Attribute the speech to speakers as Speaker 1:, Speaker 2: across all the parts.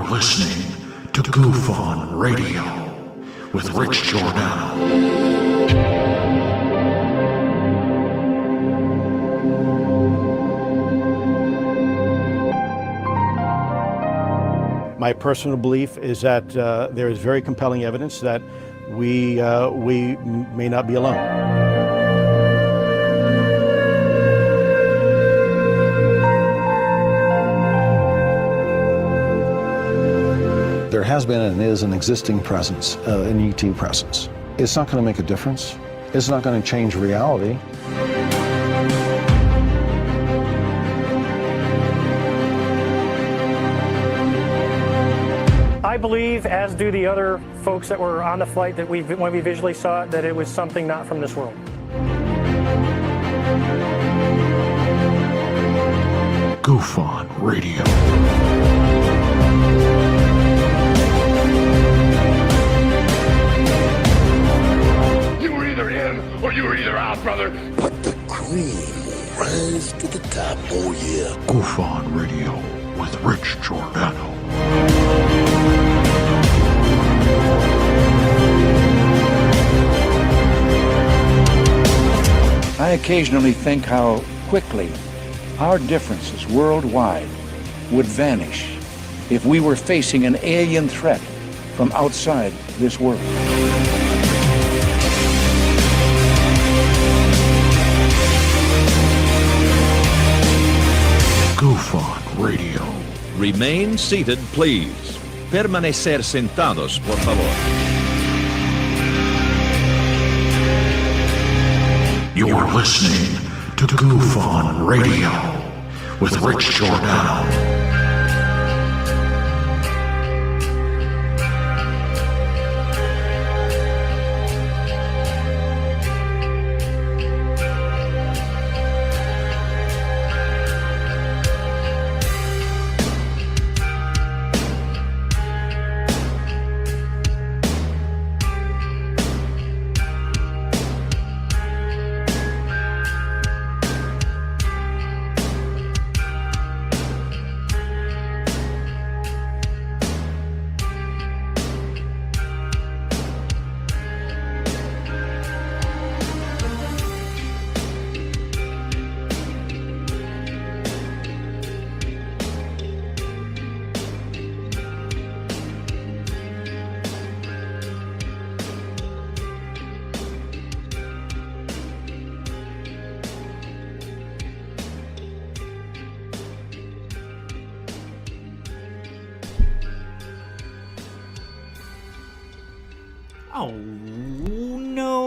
Speaker 1: are listening to GUFON Radio with Rich Giordano.
Speaker 2: My personal belief is that there is very compelling evidence that we may not be alone.
Speaker 3: There has been and is an existing presence, an ET presence. It's not going to make a difference. It's not going to change reality.
Speaker 4: I believe, as do the other folks that were on the flight, that when we visually saw it, that it was something not from this world.
Speaker 1: GUFON Radio.
Speaker 5: You were either in or you were either out, brother.
Speaker 6: But the cream will rise to the top, oh yeah.
Speaker 1: GUFON Radio with Rich Giordano.
Speaker 7: I occasionally think how quickly our differences worldwide would vanish if we were facing an alien threat from outside this world.
Speaker 1: GUFON Radio.
Speaker 8: Remain seated, please. Permanecer sentados, por favor.
Speaker 1: You're listening to GUFON Radio with Rich Giordano.
Speaker 9: Oh, no.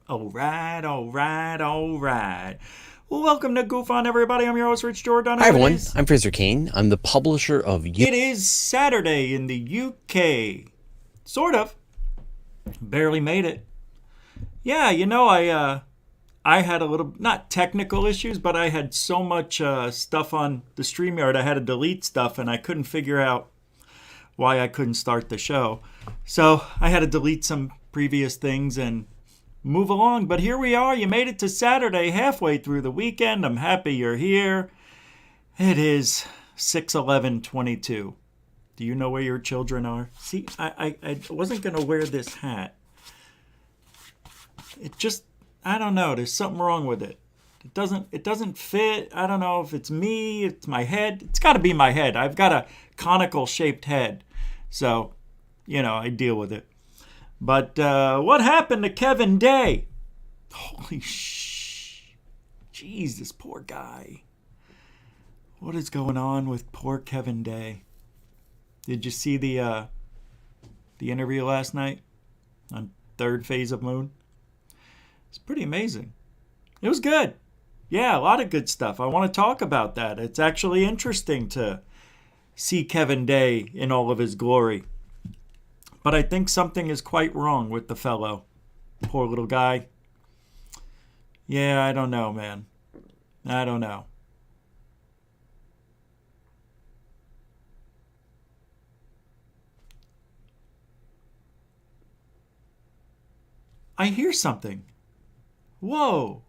Speaker 9: All right. Well, welcome to GUFON, everybody. I'm your host, Rich Giordano.
Speaker 10: Hi, everyone. I'm Fraser Kane. I'm the publisher of...
Speaker 9: It is Saturday in the UK. Sort of. Barely made it. Yeah, you know, I had a little, not technical issues, but I had so much stuff on the StreamYard. I had to delete stuff, and I couldn't figure out why I couldn't start the show. So I had to delete some previous things and move along. But here we are. You made it to Saturday, halfway through the weekend. I'm happy you're here. It is 6/11/22. Do you know where your children are? See, I wasn't going to wear this hat. It just... I don't know. There's something wrong with it. It doesn't fit. I don't know if it's me. It's my head. It's got to be my head. I've got a conical shaped head. So, you know, I deal with it. But what happened to Kevin Day? Holy jeez, this poor guy. What is going on with poor Kevin Day? Did you see the interview last night on Third Phase of Moon? It's pretty amazing. It was good. Yeah, a lot of good stuff. I want to talk about that. It's actually interesting to see Kevin Day in all of his glory. But I think something is quite wrong with the fellow. Poor little guy. Yeah, I don't know, man. I don't know. I hear something. Whoa.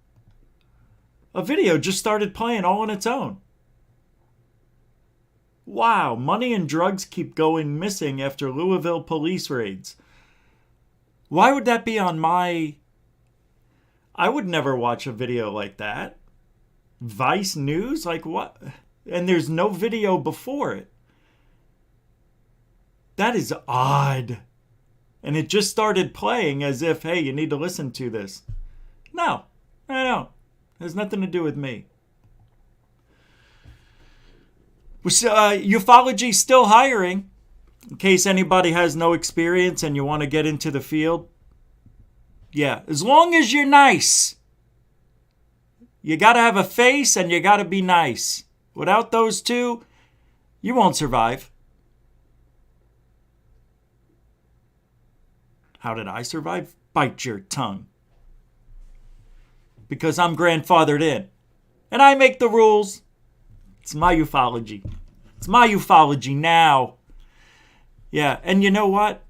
Speaker 9: a video just started playing all on its own. Wow, money and drugs keep going missing after Louisville police raids. Why would that be on my... I would never watch a video like that. Vice News? Like what? And there's no video before it. That is odd. And it just started playing as if, hey, you need to listen to this. No, I don't. It has nothing to do with me. UFOlogy still hiring. In case anybody has no experience and you want to get into the field. Yeah, as long as you're nice. You got to have a face and you got to be nice. Without those two, you won't survive. How did I survive? Bite your tongue. Because I'm grandfathered in. And I make the rules. It's my ufology. It's my ufology now. Yeah, and you know what?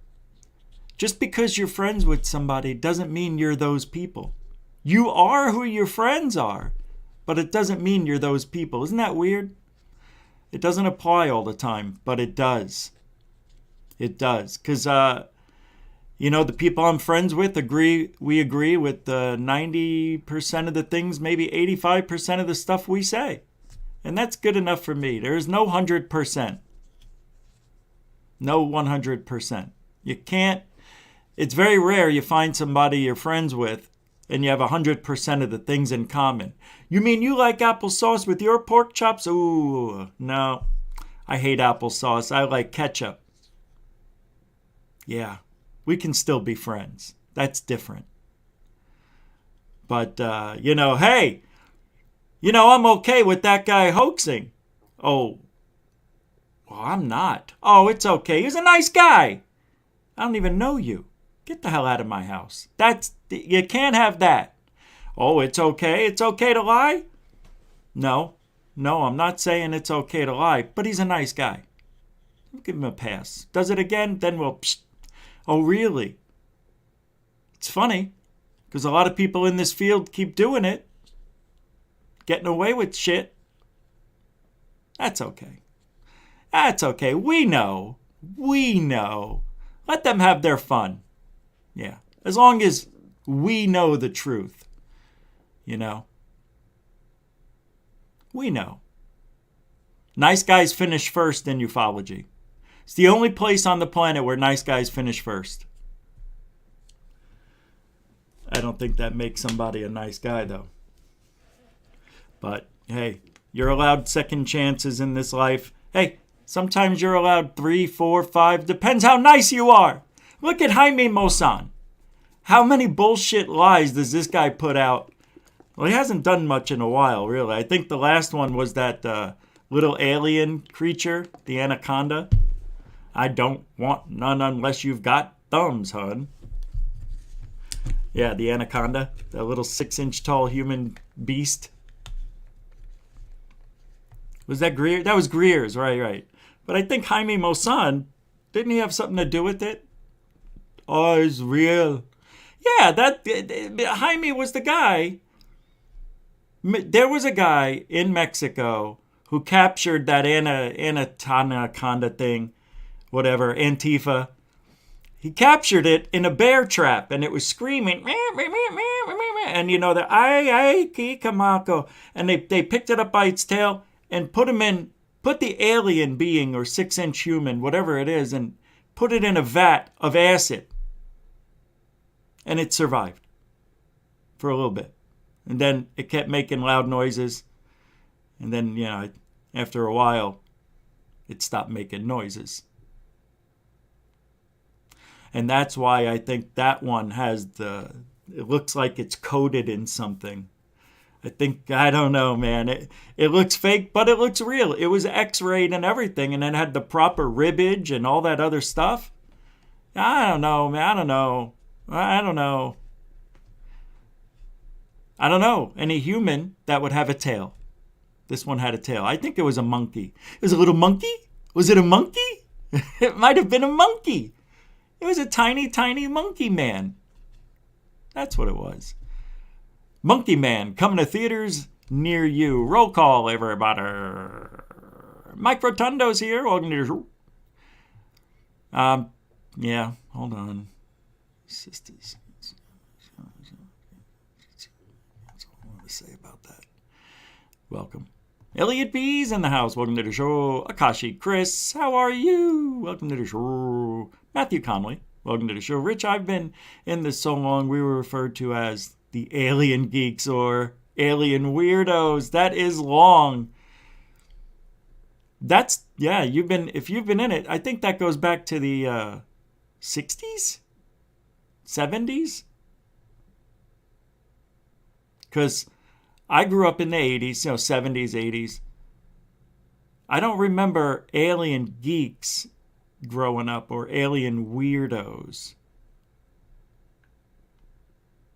Speaker 9: Just because you're friends with somebody doesn't mean you're those people. You are who your friends are, but it doesn't mean you're those people. Isn't that weird? It doesn't apply all the time, but it does. It does. Because, you know, the people I'm friends with we agree with 90% of the things, maybe 85% of the stuff we say. And that's good enough for me. There is no 100%. No 100%. You can't, it's very rare you find somebody you're friends with and you have 100% of the things in common. You mean you like applesauce with your pork chops? Ooh, no. I hate applesauce. I like ketchup. Yeah, we can still be friends. That's different. But, you know, hey, you know, I'm okay with that guy hoaxing. Oh, well, I'm not. Oh, it's okay. He's a nice guy. I don't even know you. Get the hell out of my house. You can't have that. Oh, it's okay. It's okay to lie? No, I'm not saying it's okay to lie, but he's a nice guy. I'll give him a pass. Does it again? Then we'll... Psst. Oh, really? It's funny, because a lot of people in this field keep doing it. Getting away with shit. That's okay. That's okay. We know. Let them have their fun. Yeah. As long as we know the truth. You know. We know. Nice guys finish first in ufology. It's the only place on the planet where nice guys finish first. I don't think that makes somebody a nice guy, though. But, hey, you're allowed second chances in this life. Hey, sometimes you're allowed 3, 4, 5. Depends how nice you are. Look at Jaime Maussan. How many bullshit lies does this guy put out? Well, he hasn't done much in a while, really. I think the last one was that little alien creature, the anaconda. I don't want none unless you've got thumbs, hun. Yeah, the anaconda. That little 6-inch tall human beast. Was that Greer? That was Greer's, right. But I think Jaime Maussan, didn't he have something to do with it? Oh, it's real. Yeah, Jaime was the guy. There was a guy in Mexico who captured that anaconda thing, whatever, Antifa. He captured it in a bear trap, and it was screaming, and you know, ay, Kikamaco. And they picked it up by its tail and put the alien being, or 6-inch human, whatever it is, and put it in a vat of acid. And it survived for a little bit. And then it kept making loud noises. And then, you know, after a while, it stopped making noises. And that's why I think that one has it looks like it's coated in something. I don't know, man. It looks fake, but it looks real. It was x-rayed and everything, and it had the proper ribbage and all that other stuff. I don't know, man. I don't know any human that would have a tail. This one had a tail. I think it was a monkey. It was a little monkey? Was it a monkey? It might have been a monkey. It was a tiny, tiny monkey man. That's what it was. Monkey Man, coming to theaters near you. Roll call, everybody. Mike Rotundo's here. Welcome to the show. Yeah, hold on. Sisters. That's all I want to say about that. Welcome. Elliot B's in the house. Welcome to the show. Akashi Chris, how are you? Welcome to the show. Matthew Conley, welcome to the show. Rich, I've been in this so long, we were referred to as the alien geeks or alien weirdos. That is long. That's, yeah, if you've been in it, I think that goes back to the 60s? 70s? Because I grew up in the 80s, 70s, 80s. I don't remember alien geeks growing up or alien weirdos.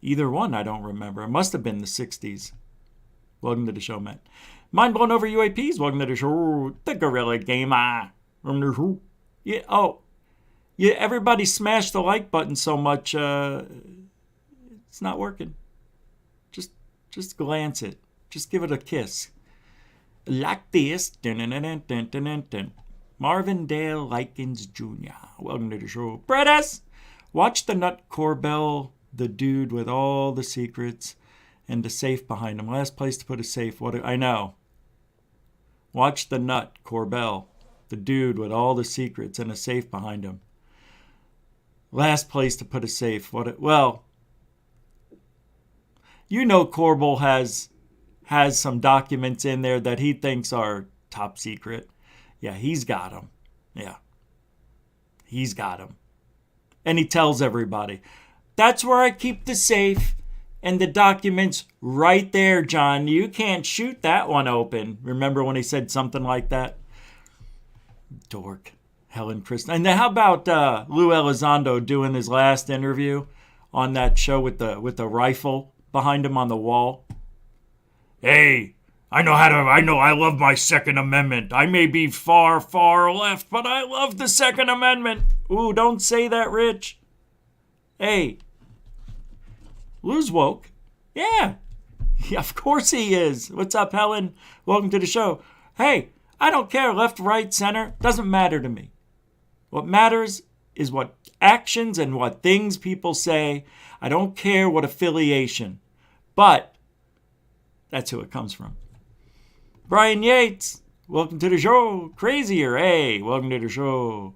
Speaker 9: Either one I don't remember. It must have been the 60s. Welcome to the show, Matt. Mind blown over UAPs. Welcome to the show. The Gorilla Gamer. Welcome to the show. Yeah, oh. Yeah, everybody smashed the like button so much. It's not working. Just glance it. Just give it a kiss. Like this. Dun, dun, dun, dun, dun, dun, dun. Marvindale Likens Jr. Welcome to the show. Bredis! Watch the Nut Corbell, the dude with all the secrets and the safe behind him. Last place to put a safe. I know. Watch the Nut Corbell, the dude with all the secrets and a safe behind him. Last place to put a safe. Well, you know Corbell has some documents in there that he thinks are top secret. Yeah, he's got them. Yeah. He's got them. And he tells everybody, that's where I keep the safe and the documents right there, John. You can't shoot that one open. Remember when he said something like that? Dork. Helen Christ. And then how about Lou Elizondo doing his last interview on that show with the rifle behind him on the wall? Hey, I love my Second Amendment. I may be far, far left, but I love the Second Amendment. Ooh, don't say that, Rich. Hey, Lou's woke. Yeah, of course he is. What's up, Helen? Welcome to the show. Hey, I don't care, left, right, center. Doesn't matter to me. What matters is what actions and what things people say. I don't care what affiliation. But that's who it comes from. Brian Yates, welcome to the show. Crazier, hey, welcome to the show.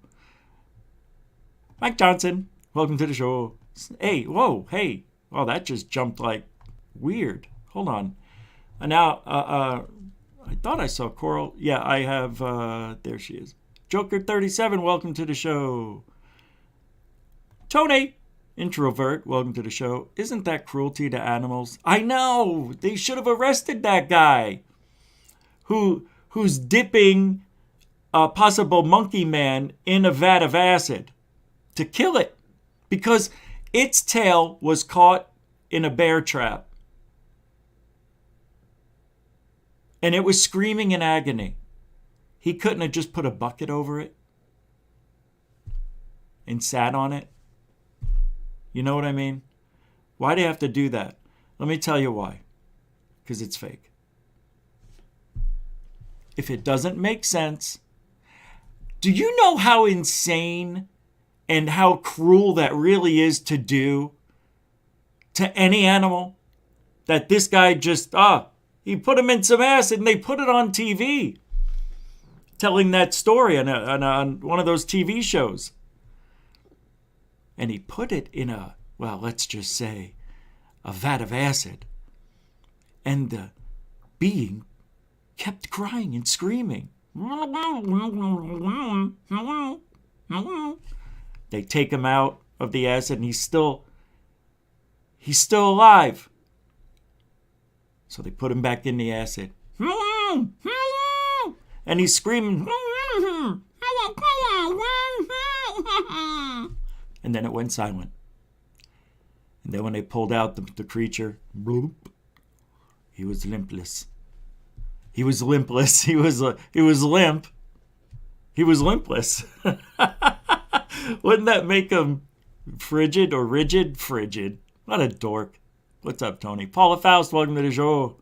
Speaker 9: Mike Johnson, welcome to the show. Hey, whoa, hey. Well, that just jumped like weird. Hold on. And now, I thought I saw Coral. Yeah, I have, there she is. Joker37, welcome to the show. Tony, introvert, welcome to the show. Isn't that cruelty to animals? I know! They should have arrested that guy who's dipping a possible monkey man in a vat of acid to kill it because its tail was caught in a bear trap. And it was screaming in agony. He couldn't have just put a bucket over it and sat on it. You know what I mean? Why do you have to do that? Let me tell you why. Because it's fake. If it doesn't make sense, do you know how insane and how cruel that really is to do to any animal? That this guy just, he put him in some acid and they put it on TV. Telling that story on one of those TV shows. And he put it in let's just say, a vat of acid. And the being kept crying and screaming. They take him out of the acid and he's still alive. So they put him back in the acid. And he's screaming. And then it went silent. And then when they pulled out the creature, bloop, he was limpless. He was limpless. He was limp. He was limpless. Wouldn't that make him frigid or rigid? Frigid. What a dork. What's up, Tony? Paula Faust, welcome to the show.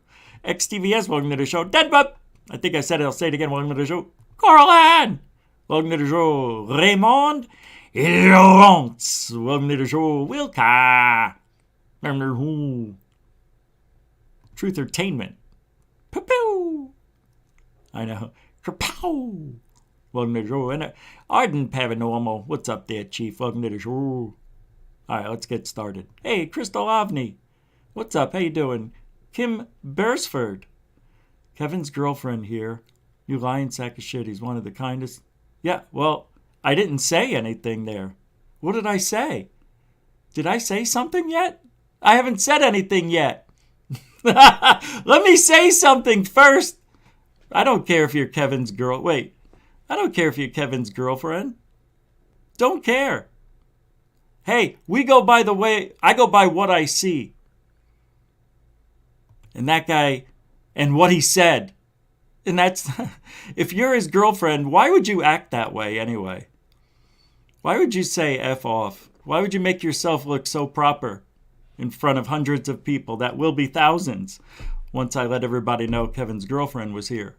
Speaker 9: XTVS, welcome to the show. Deadbutt, I think I said it, I'll say it again, welcome to the show. Coraline, welcome to the show. Raymond Laurence, welcome to the show. Wilka, welcome to the show. Truth-ertainment. Pew. I know. Kapow. Welcome to the show. And Arden Paranormal. What's up there, Chief? Welcome to the show. All right, let's get started. Hey, Crystal Ovni. What's up? How you doing? Kim Beresford. Kevin's girlfriend here. You lying sack of shit. He's one of the kindest. Yeah, well, I didn't say anything there. What did I say? Did I say something yet? I haven't said anything yet. Let me say something first. I don't care if you're Kevin's girl. Wait. I don't care if you're Kevin's girlfriend. Don't care. Hey, we go by the way, I go by what I see. And that guy, and what he said. And that's, if you're his girlfriend, why would you act that way anyway? Why would you say F off? Why would you make yourself look so proper in front of hundreds of people? That will be thousands once I let everybody know Kevin's girlfriend was here.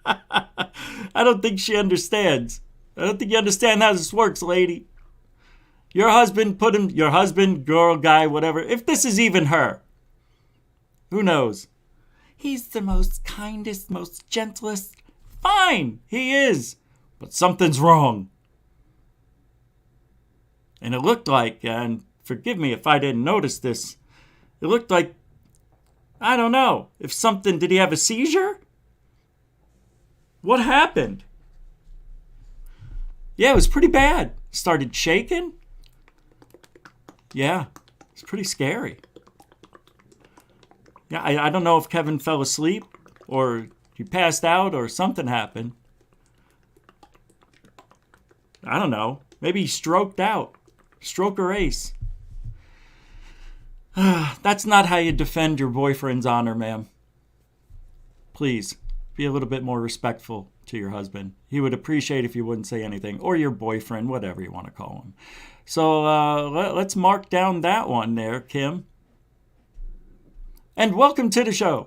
Speaker 9: I don't think she understands. I don't think you understand how this works, lady. Your husband put him, your husband, girl, guy, whatever. If this is even her, who knows? He's the most kindest, most gentlest. Fine, he is. But something's wrong. And it looked like, and forgive me if I didn't notice this, it looked like, I don't know, if something, did he have a seizure? What happened? Yeah, it was pretty bad. Started shaking. Yeah, it's pretty scary. Yeah, I don't know if Kevin fell asleep or he passed out or something happened. I don't know. Maybe he stroked out. Stroke or ace. That's not how you defend your boyfriend's honor, ma'am. Please, be a little bit more respectful to your husband. He would appreciate if you wouldn't say anything. Or your boyfriend, whatever you want to call him. So let's mark down that one there, Kim. And welcome to the show.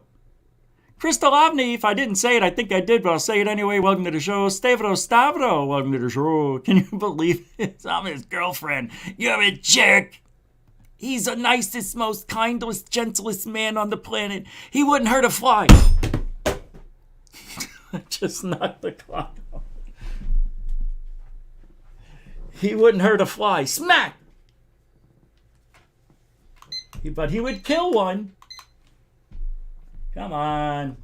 Speaker 9: Crystal Ovni, if I didn't say it, I think I did, but I'll say it anyway. Welcome to the show. Stavro, welcome to the show. Can you believe it? I'm his girlfriend. You're a jerk. He's the nicest, most kindest, gentlest man on the planet. He wouldn't hurt a fly. Just knocked the clock off. He wouldn't hurt a fly. Smack! But he would kill one. Come on.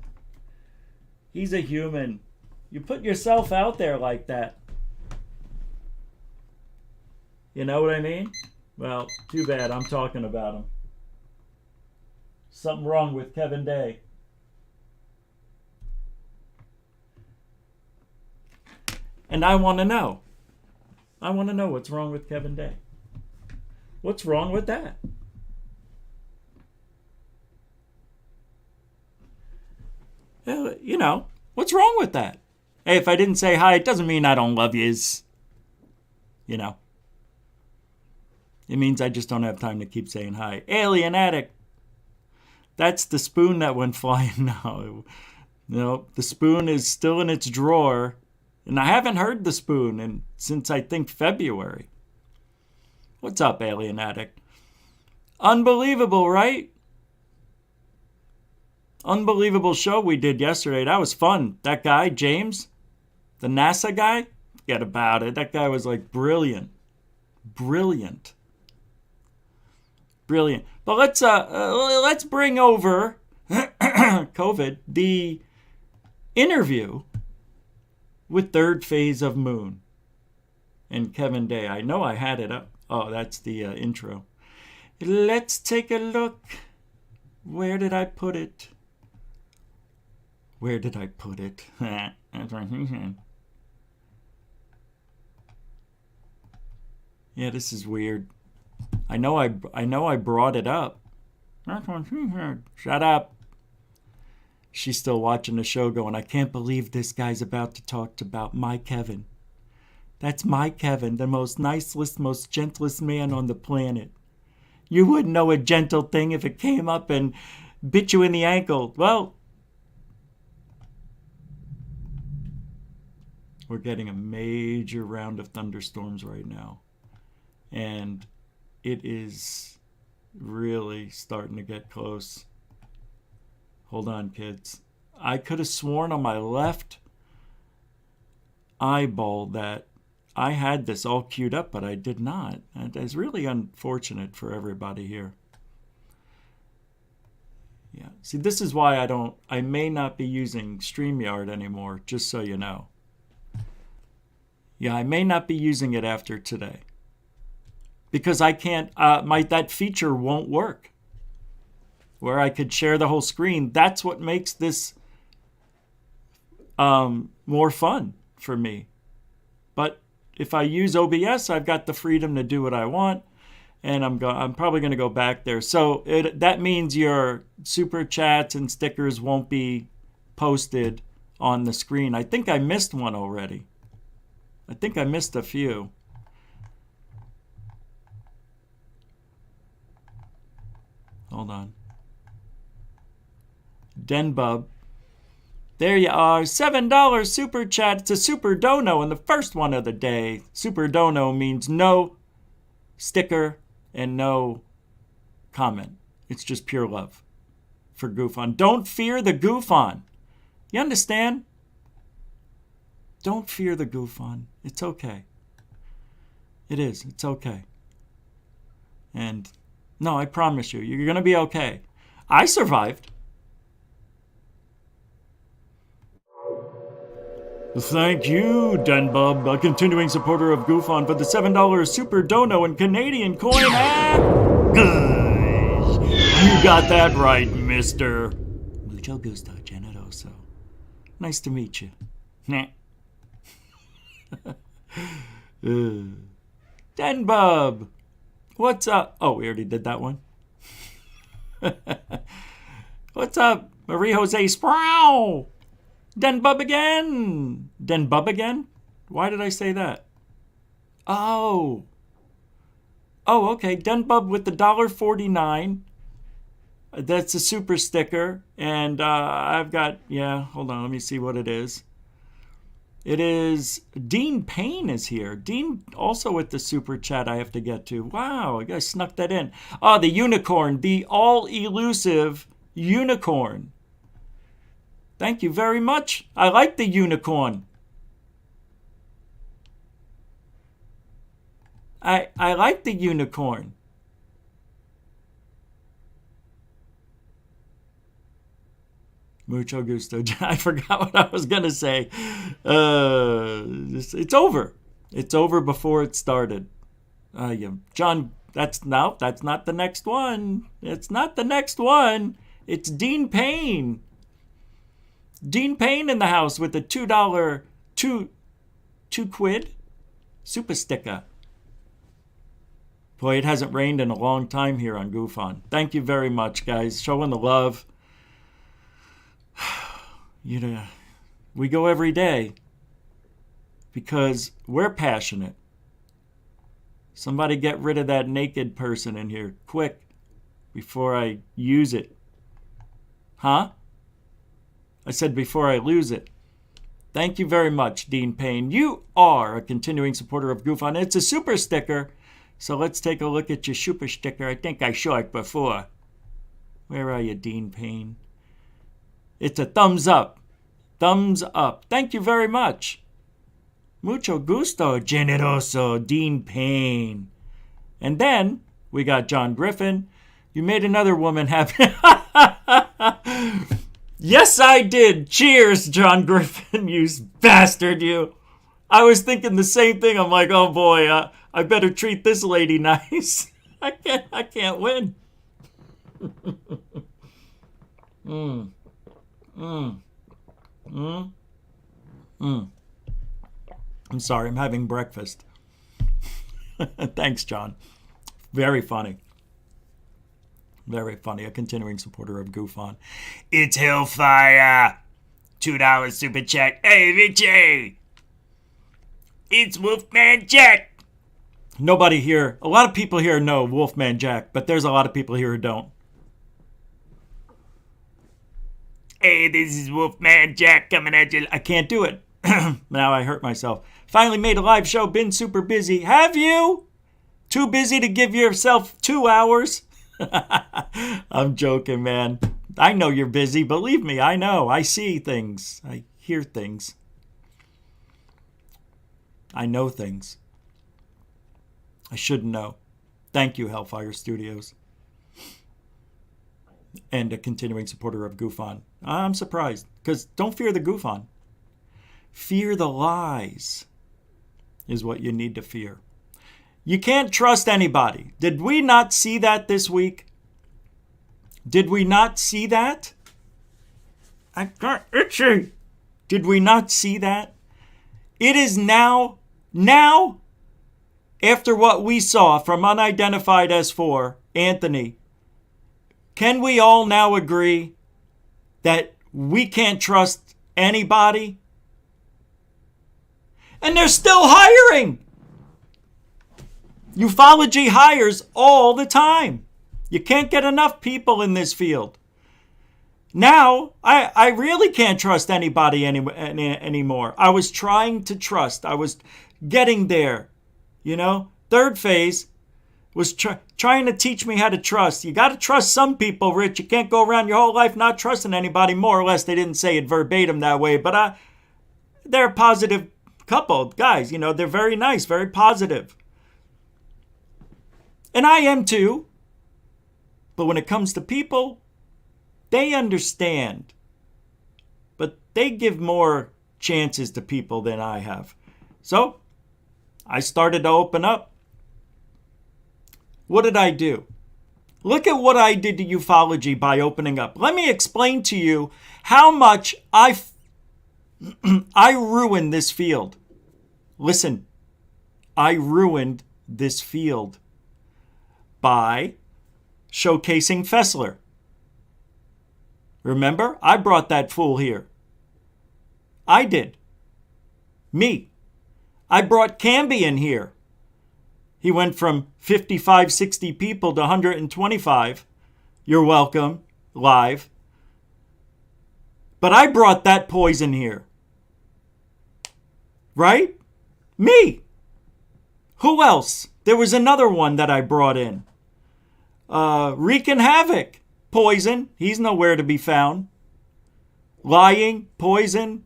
Speaker 9: He's a human. You put yourself out there like that. You know what I mean? Well, too bad. I'm talking about him. Something wrong with Kevin Day. And I want to know. I want to know what's wrong with Kevin Day. What's wrong with that? You know, what's wrong with that? Hey, if I didn't say hi, it doesn't mean I don't love yous. You know. It means I just don't have time to keep saying hi. Alien Addict. That's the spoon that went flying now. No, the spoon is still in its drawer. And I haven't heard the spoon since I think February. What's up, Alien Addict? Unbelievable, right? Unbelievable show we did yesterday. That was fun. That guy, James, the NASA guy, forget about it. That guy was like brilliant. Brilliant. Brilliant. But let's bring over COVID, the interview with Third Phase of Moon and Kevin Day. I know I had it up. Oh, that's the intro. Let's take a look. Where did I put it? Where did I put it? That's right here. Yeah, this is weird. I know I brought it up. Shut up. She's still watching the show going, I can't believe this guy's about to talk about my Kevin. That's my Kevin, the most nicest, most gentlest man on the planet. You wouldn't know a gentle thing if it came up and bit you in the ankle. Well, we're getting a major round of thunderstorms right now. And it is really starting to get close. Hold on, kids. I could have sworn on my left eyeball that I had this all queued up, but I did not. And it's really unfortunate for everybody here. Yeah. See, this is why I may not be using StreamYard anymore, just so you know. Yeah, I may not be using it after today. Because I can't, that feature won't work. Where I could share the whole screen. That's what makes this more fun for me. But if I use OBS, I've got the freedom to do what I want. And I'm probably going to go back there. So that means your super chats and stickers won't be posted on the screen. I think I missed one already. I think I missed a few. Hold on. Denbub. There you are. $7 super chat. It's a super dono and the first one of the day. Super dono means no sticker and no comment. It's just pure love for GUFON. Don't fear the GUFON. You understand? Don't fear the GUFON. It's okay. It is. It's okay. And no, I promise you, you're going to be okay. I survived. Thank you, Denbub, a continuing supporter of GUFON, for the $7 super dono and Canadian coin. You got that right, mister. Mucho gusto, generoso. Nice to meet you. Nah. Denbub, what's up? Oh, we already did that one. What's up, Marie Jose Sproul? Denbub again. Denbub again? Why did I say that? Oh, okay. Denbub with the $1.49. That's a super sticker. And I've got, hold on. Let me see what it is. It is Dean Payne is here. Dean also with the super chat I have to get to. Wow, I guys snuck that in. Oh, the unicorn, the all-elusive unicorn. Thank you very much. I like the unicorn. I like the unicorn. Mucho gusto. I forgot what I was going to say. It's over. It's over before it started. John, that's not the next one. It's not the next one. It's Dean Payne. Dean Payne in the house with the $2 two quid super sticker. Boy, it hasn't rained in a long time here on GUFON. Thank you very much, guys. Showing the love. We go every day because we're passionate. Somebody get rid of that naked person in here quick before I use it. Huh? I said before I lose it. Thank you very much, Dean Payne. You are a continuing supporter of GUFON. It's a super sticker. So let's take a look at your super sticker. I think I saw it before. Where are you, Dean Payne? It's a thumbs up. Thumbs up. Thank you very much. Mucho gusto, generoso, Dean Payne. And then we got John Griffin. You made another woman happy. Yes, I did. Cheers, John Griffin, you bastard, you. I was thinking the same thing. I'm like, oh boy, I better treat this lady nice. I can't win. I'm sorry, I'm having breakfast. Thanks, John. Very funny. Very funny. A continuing supporter of GUFON. It's Hellfire. $2 super chat. Hey, Richie. It's Wolfman Jack. Nobody here. A lot of people here know Wolfman Jack, but there's a lot of people here who don't. Hey, this is Wolfman Jack coming at you. I can't do it. Now I hurt myself. Finally made a live show. Been super busy. Have you? Too busy to give yourself 2 hours? I'm joking, man. I know you're busy. Believe me, I know. I see things. I hear things. I know things. I shouldn't know. Thank you, Hellfire Studios. And a continuing supporter of GUFON. I'm surprised, because don't fear the GUFON. Fear the lies is what you need to fear. You can't trust anybody. Did we not see that this week? Did we not see that? I got itchy. Did we not see that? It is now, after what we saw from unidentified S4, Anthony, can we all now agree that we can't trust anybody? And they're still hiring. UFOlogy hires all the time. You can't get enough people in this field. Now, I really can't trust anybody anymore. I was trying to trust. I was getting there. You know, Third Phase was trying to teach me how to trust. You got to trust some people, Rich. You can't go around your whole life not trusting anybody, more or less. They didn't say it verbatim that way, but they're a positive couple guys. You know, they're very nice, very positive. And I am too. But when it comes to people, they understand. But they give more chances to people than I have. So I started to open up. What did I do? Look at what I did to UFOlogy by opening up. Let me explain to you how much I ruined this field. Listen, I ruined this field by showcasing Fessler. Remember? I brought that fool here. I did. Me. I brought Camby in here. He went from 55, 60 people to 125. You're welcome, live. But I brought that poison here. Right? Me. Who else? There was another one that I brought in. Wreaking havoc. Poison. He's nowhere to be found. Lying. Poison.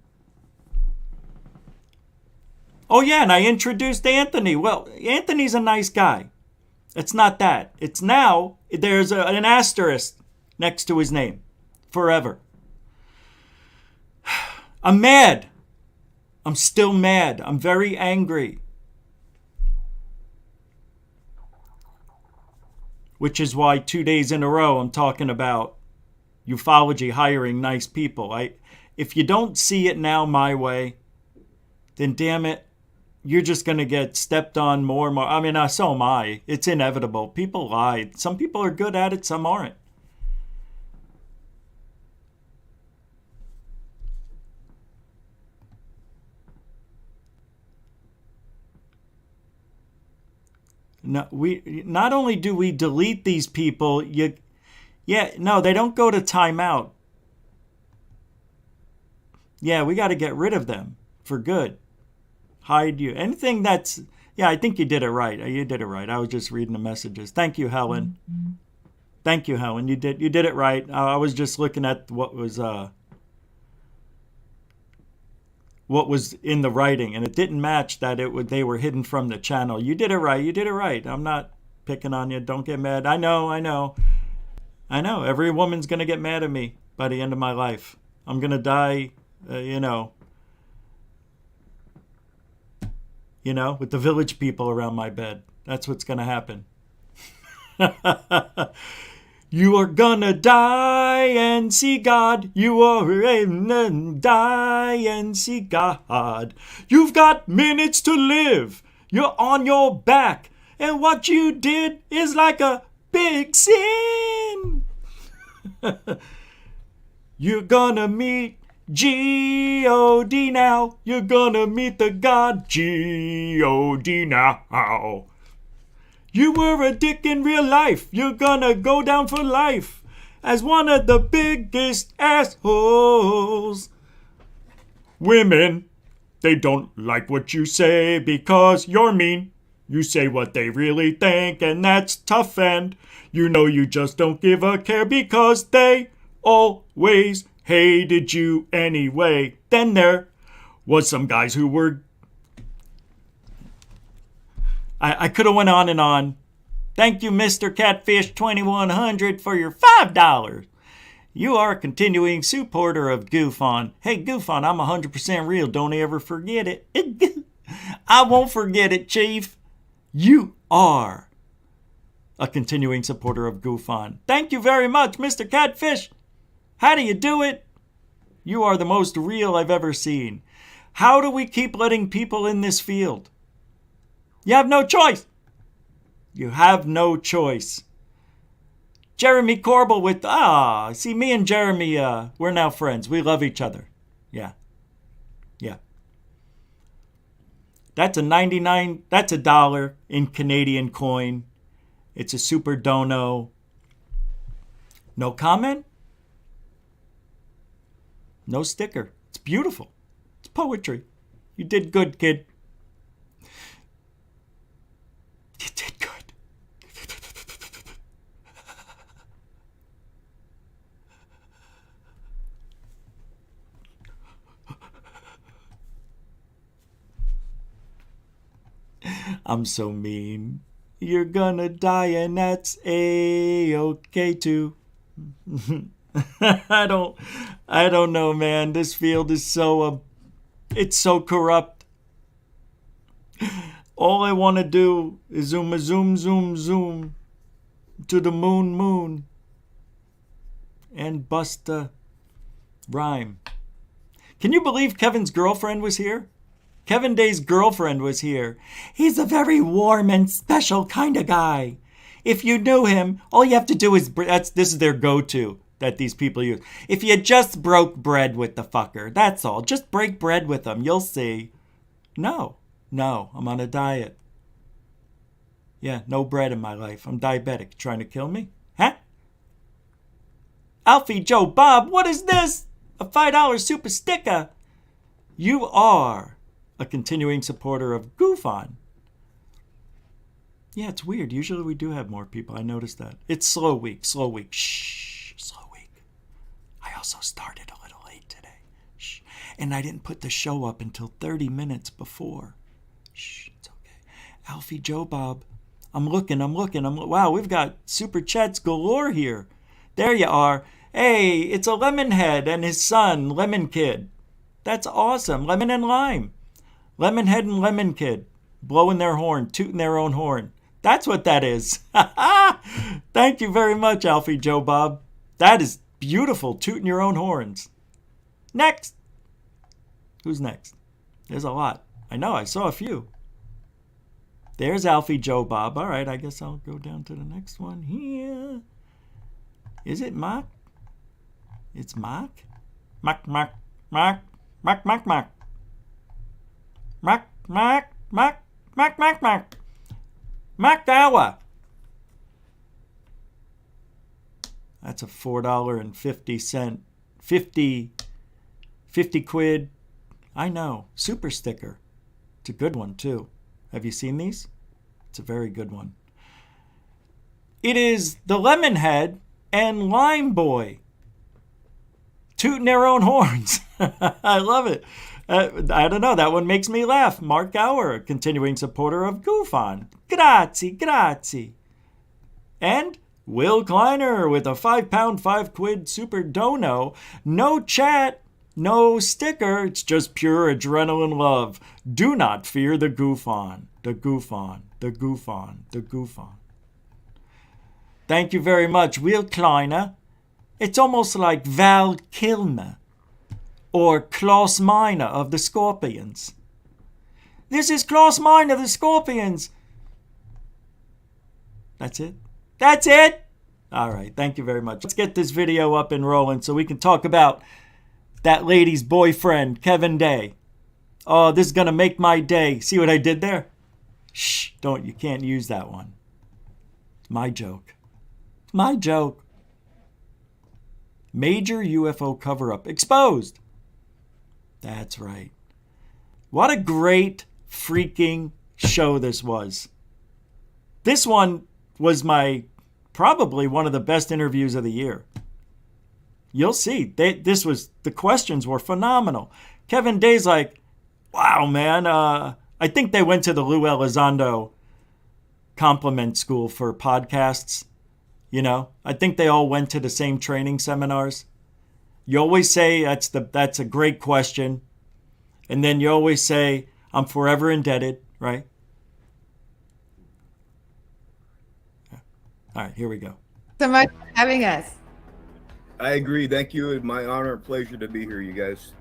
Speaker 9: Oh, yeah, and I introduced Anthony. Well, Anthony's a nice guy. It's not that. It's now, there's an asterisk next to his name. Forever. I'm mad. I'm still mad. I'm very angry. Which is why 2 days in a row I'm talking about UFOlogy hiring nice people. If you don't see it now my way, then damn it, you're just going to get stepped on more and more. I mean, so am I. It's inevitable. People lie. Some people are good at it, some aren't. No, not only do we delete these people, they don't go to timeout. Yeah, we got to get rid of them for good. Hide you. Anything that's... Yeah, I think you did it right. You did it right. I was just reading the messages. Thank you, Helen. Mm-hmm. Thank you, Helen. You did it right. I was just looking at what was in the writing, and it didn't match that they were hidden from the channel. You did it right. You did it right. I'm not picking on you. Don't get mad. I know. Every woman's going to get mad at me by the end of my life. I'm going to die, with the village people around my bed. That's what's going to happen. You are gonna die and see God. You are gonna die and see God. You've got minutes to live. You're on your back. And what you did is like a big sin. You're gonna meet G-O-D now. You're gonna meet the God G-O-D now. You were a dick in real life. You're gonna go down for life. as one of the biggest assholes. Women, they don't like what you say because you're mean. You say what they really think, and that's tough, and you know you just don't give a care because they always hated you anyway. Then there was some guys who were... I could have went on and on. Thank you, Mr. Catfish 2100, for your $5. You are a continuing supporter of GUFON. Hey, GUFON, I'm 100% real. Don't ever forget it. I won't forget it, Chief. You are a continuing supporter of GUFON. Thank you very much, Mr. Catfish. How do you do it? You are the most real I've ever seen. How do we keep letting people in this field? You have no choice. You have no choice. Jeremy Corbell with, see, me and Jeremy, we're now friends. We love each other. Yeah. Yeah. That's a $1 in Canadian coin. It's a super dono. No comment? No sticker. It's beautiful. It's poetry. You did good, kid. You did good. I'm so mean. You're gonna die and that's A-okay too. I don't know, man. This field is so, it's so corrupt. All I want to do is zoom to the moon and bust a rhyme. Can you believe Kevin's girlfriend was here? Kevin Day's girlfriend was here. He's a very warm and special kind of guy. If you knew him, all you have to do is, this is their go-to that these people use. If you just broke bread with the fucker, that's all. Just break bread with him, you'll see. No, I'm on a diet. Yeah, no bread in my life. I'm diabetic. Trying to kill me? Huh? Alfie Joe Bob, what is this? A $5 super sticker. You are a continuing supporter of GUFON. Yeah, it's weird. Usually we do have more people. I noticed that. It's slow week. Shh, slow week. I also started a little late today. Shh. And I didn't put the show up until 30 minutes before. Shh, it's okay. Alfie Joe Bob. I'm looking. Wow, we've got super chats galore here. There you are. Hey, it's a Lemonhead and his son, Lemon Kid. That's awesome. Lemon and Lime. Lemonhead and Lemon Kid. Blowing their horn, tooting their own horn. That's what that is. Thank you very much, Alfie Joe Bob. That is beautiful, tooting your own horns. Next. Who's next? There's a lot. I know, I saw a few. There's Alfie Joe Bob. All right, I guess I'll go down to the next one here. Is it Mark? It's Mark? Mark. Dower. That's a $4.50. 50 quid. I know. Super sticker. It's a good one, too. Have you seen these? It's a very good one. It is the Lemonhead and Lime Boy tooting their own horns. I love it. I don't know. That one makes me laugh. Mark Gower, a continuing supporter of GUFON. Grazie. And Will Kleiner with a £5, 5 quid super dono. No chat, no sticker. It's just pure adrenaline love. Do not fear the GUFON. The GUFON. Thank you very much, Will Kleiner. It's almost like Val Kilmer or Klaus Meine of the Scorpions. This is Klaus Meine of the Scorpions. That's it? All right, thank you very much. Let's get this video up and rolling so we can talk about that lady's boyfriend, Kevin Day. Oh, this is going to make my day. See what I did there? Shh, you can't use that one. My joke. Major UFO cover-up exposed. That's right. What a great freaking show this was. This one was probably one of the best interviews of the year. You'll see. The questions were phenomenal. Kevin Day's like, wow, man. I think they went to the Lou Elizondo compliment school for podcasts. You know, I think they all went to the same training seminars. You always say that's a great question. And then you always say, I'm forever indebted, right? All right, here we go.
Speaker 11: So much for having us.
Speaker 12: I agree. Thank you. It's my honor and pleasure to be here, you guys.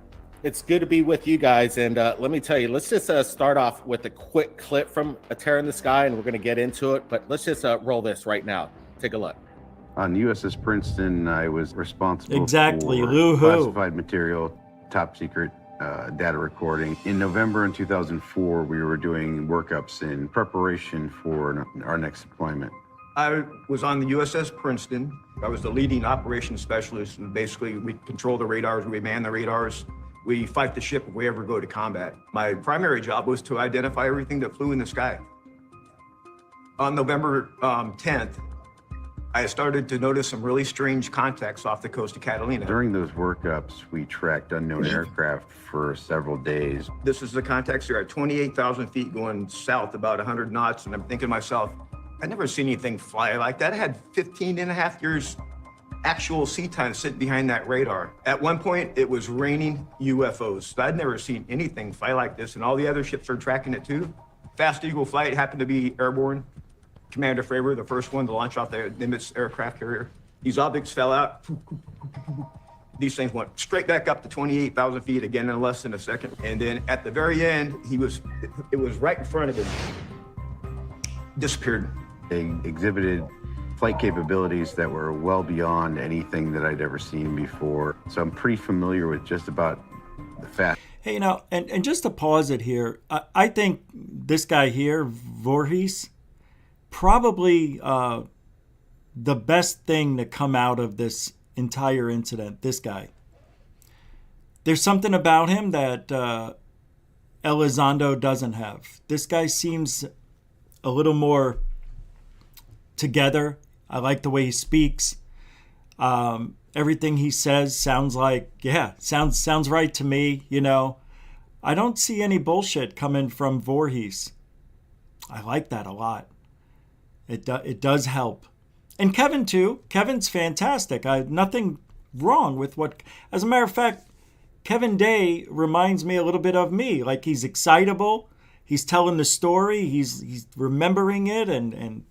Speaker 13: It's good to be with you guys. And let me tell you, let's just start off with a quick clip from A Terror in the Sky, and we're going to get into it. But let's just roll this right now. Take a look.
Speaker 14: On USS Princeton, I was responsible for
Speaker 9: Lou-hoo.
Speaker 14: classified material, top secret data recording. In November in 2004, we were doing workups in preparation for our next deployment.
Speaker 12: I was on the USS Princeton. I was the leading operations specialist, and basically we control the radars, we man the radars, we fight the ship if we ever go to combat. My primary job was to identify everything that flew in the sky. On November 10th, I started to notice some really strange contacts off the coast of Catalina.
Speaker 14: During those workups, we tracked unknown aircraft for several days.
Speaker 12: This is the contacts here at 28,000 feet going south about 100 knots, and I'm thinking to myself, I'd never seen anything fly like that. I had 15 and a half years actual sea time sitting behind that radar. At one point, it was raining UFOs. I'd never seen anything fly like this, and all the other ships are tracking it too. Fast Eagle flight happened to be airborne. Commander Fravor, the first one to launch off the Nimitz aircraft carrier. These objects fell out. These things went straight back up to 28,000 feet again in less than a second. And then at the very end, it was right in front of him. Disappeared.
Speaker 14: They exhibited flight capabilities that were well beyond anything that I'd ever seen before. So I'm pretty familiar with just about the fact.
Speaker 9: Hey, you know, and just to pause it here, I think this guy here, Voorhees, probably the best thing to come out of this entire incident, this guy. There's something about him that Elizondo doesn't have. This guy seems a little more together. I like the way he speaks. Everything he says sounds like, sounds right to me, you know. I don't see any bullshit coming from Voorhees. I like that a lot. It does help. And Kevin, too. Kevin's fantastic. Nothing wrong with what... As a matter of fact, Kevin Day reminds me a little bit of me. Like, he's excitable. He's telling the story. He's remembering it. And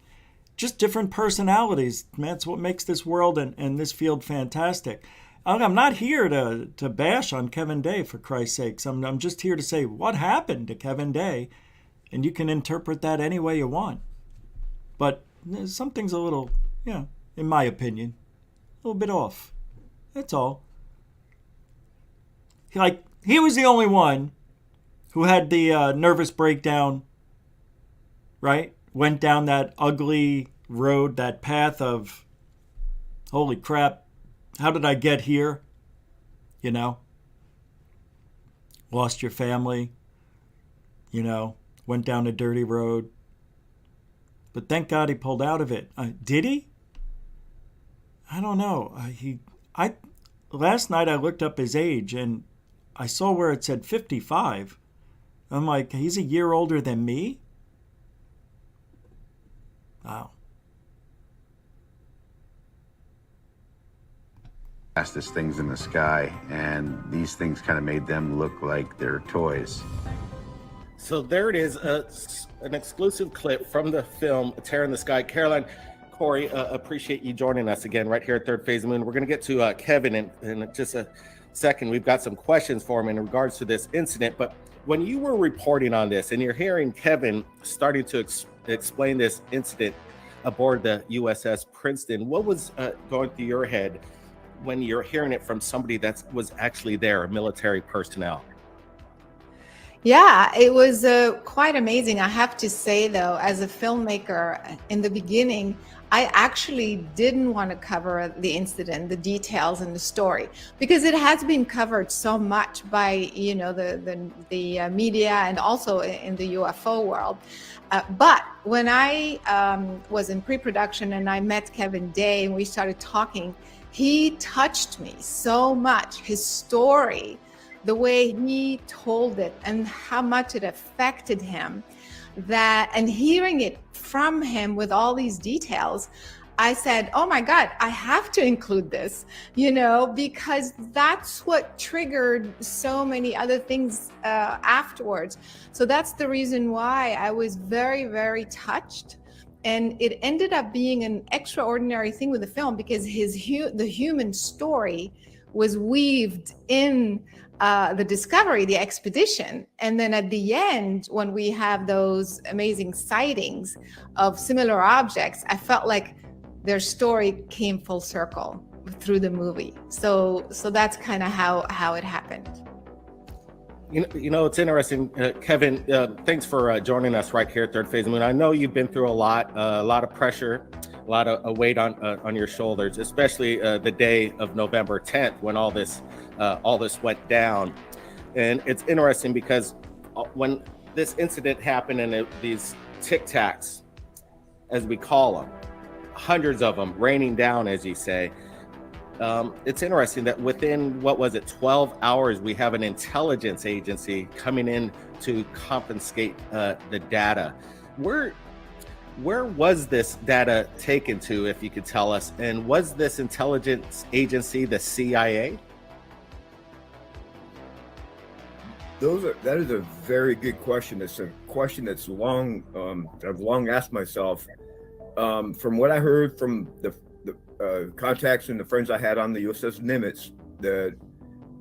Speaker 9: just different personalities. Man, that's what makes this world and this field fantastic. I'm not here to bash on Kevin Day, for Christ's sakes. I'm just here to say what happened to Kevin Day. And you can interpret that any way you want. But something's a little, in my opinion, a little bit off. That's all. He was the only one who had the nervous breakdown, right? Went down that ugly road, that path of, holy crap, how did I get here? You know? Lost your family, went down a dirty road. But thank God he pulled out of it. Did he? I don't know. Last night I looked up his age and I saw where it said 55. I'm like, he's a year older than me? Wow.
Speaker 14: Fastest things in the sky, and these things kind of made them look like they're toys.
Speaker 13: So there it is, an exclusive clip from the film A Terror in the Sky. Caroline, Corey, appreciate you joining us again right here at Third Phase of Moon. We're going to get to Kevin in just a second. We've got some questions for him in regards to this incident. But when you were reporting on this and you're hearing Kevin starting to explain this incident aboard the USS Princeton, what was going through your head when you're hearing it from somebody that was actually there, a military personnel?
Speaker 11: Yeah, it was quite amazing. I have to say, though, as a filmmaker, in the beginning, I actually didn't want to cover the incident, the details, and the story, because it has been covered so much by, you know, the media and also in the UFO world. But when I was in pre-production and I met Kevin Day and we started talking, he touched me so much. His story, the way he told it and how much it affected him, that, and hearing it from him with all these details, I said, oh my God, I have to include this, you know, because that's what triggered so many other things afterwards. So that's the reason why I was very, very touched. And it ended up being an extraordinary thing with the film, because the human story was weaved in the discovery, the expedition. And then at the end, when we have those amazing sightings of similar objects, I felt like their story came full circle through the movie. So that's kind of how it happened.
Speaker 13: You know, it's interesting, Kevin. Thanks for joining us right here at Third Phase Moon. I know you've been through a lot of pressure, a lot of weight on your shoulders, especially the day of November 10th when all this went down. And it's interesting because when this incident happened and these tictacs, as we call them, hundreds of them raining down, as you say, it's interesting that within, 12 hours, we have an intelligence agency coming in to confiscate the data. Where was this data taken to, if you could tell us? And was this intelligence agency the CIA?
Speaker 12: That is a very good question. It's a question that's I've long asked myself. From what I heard from the contacts and the friends I had on the USS Nimitz,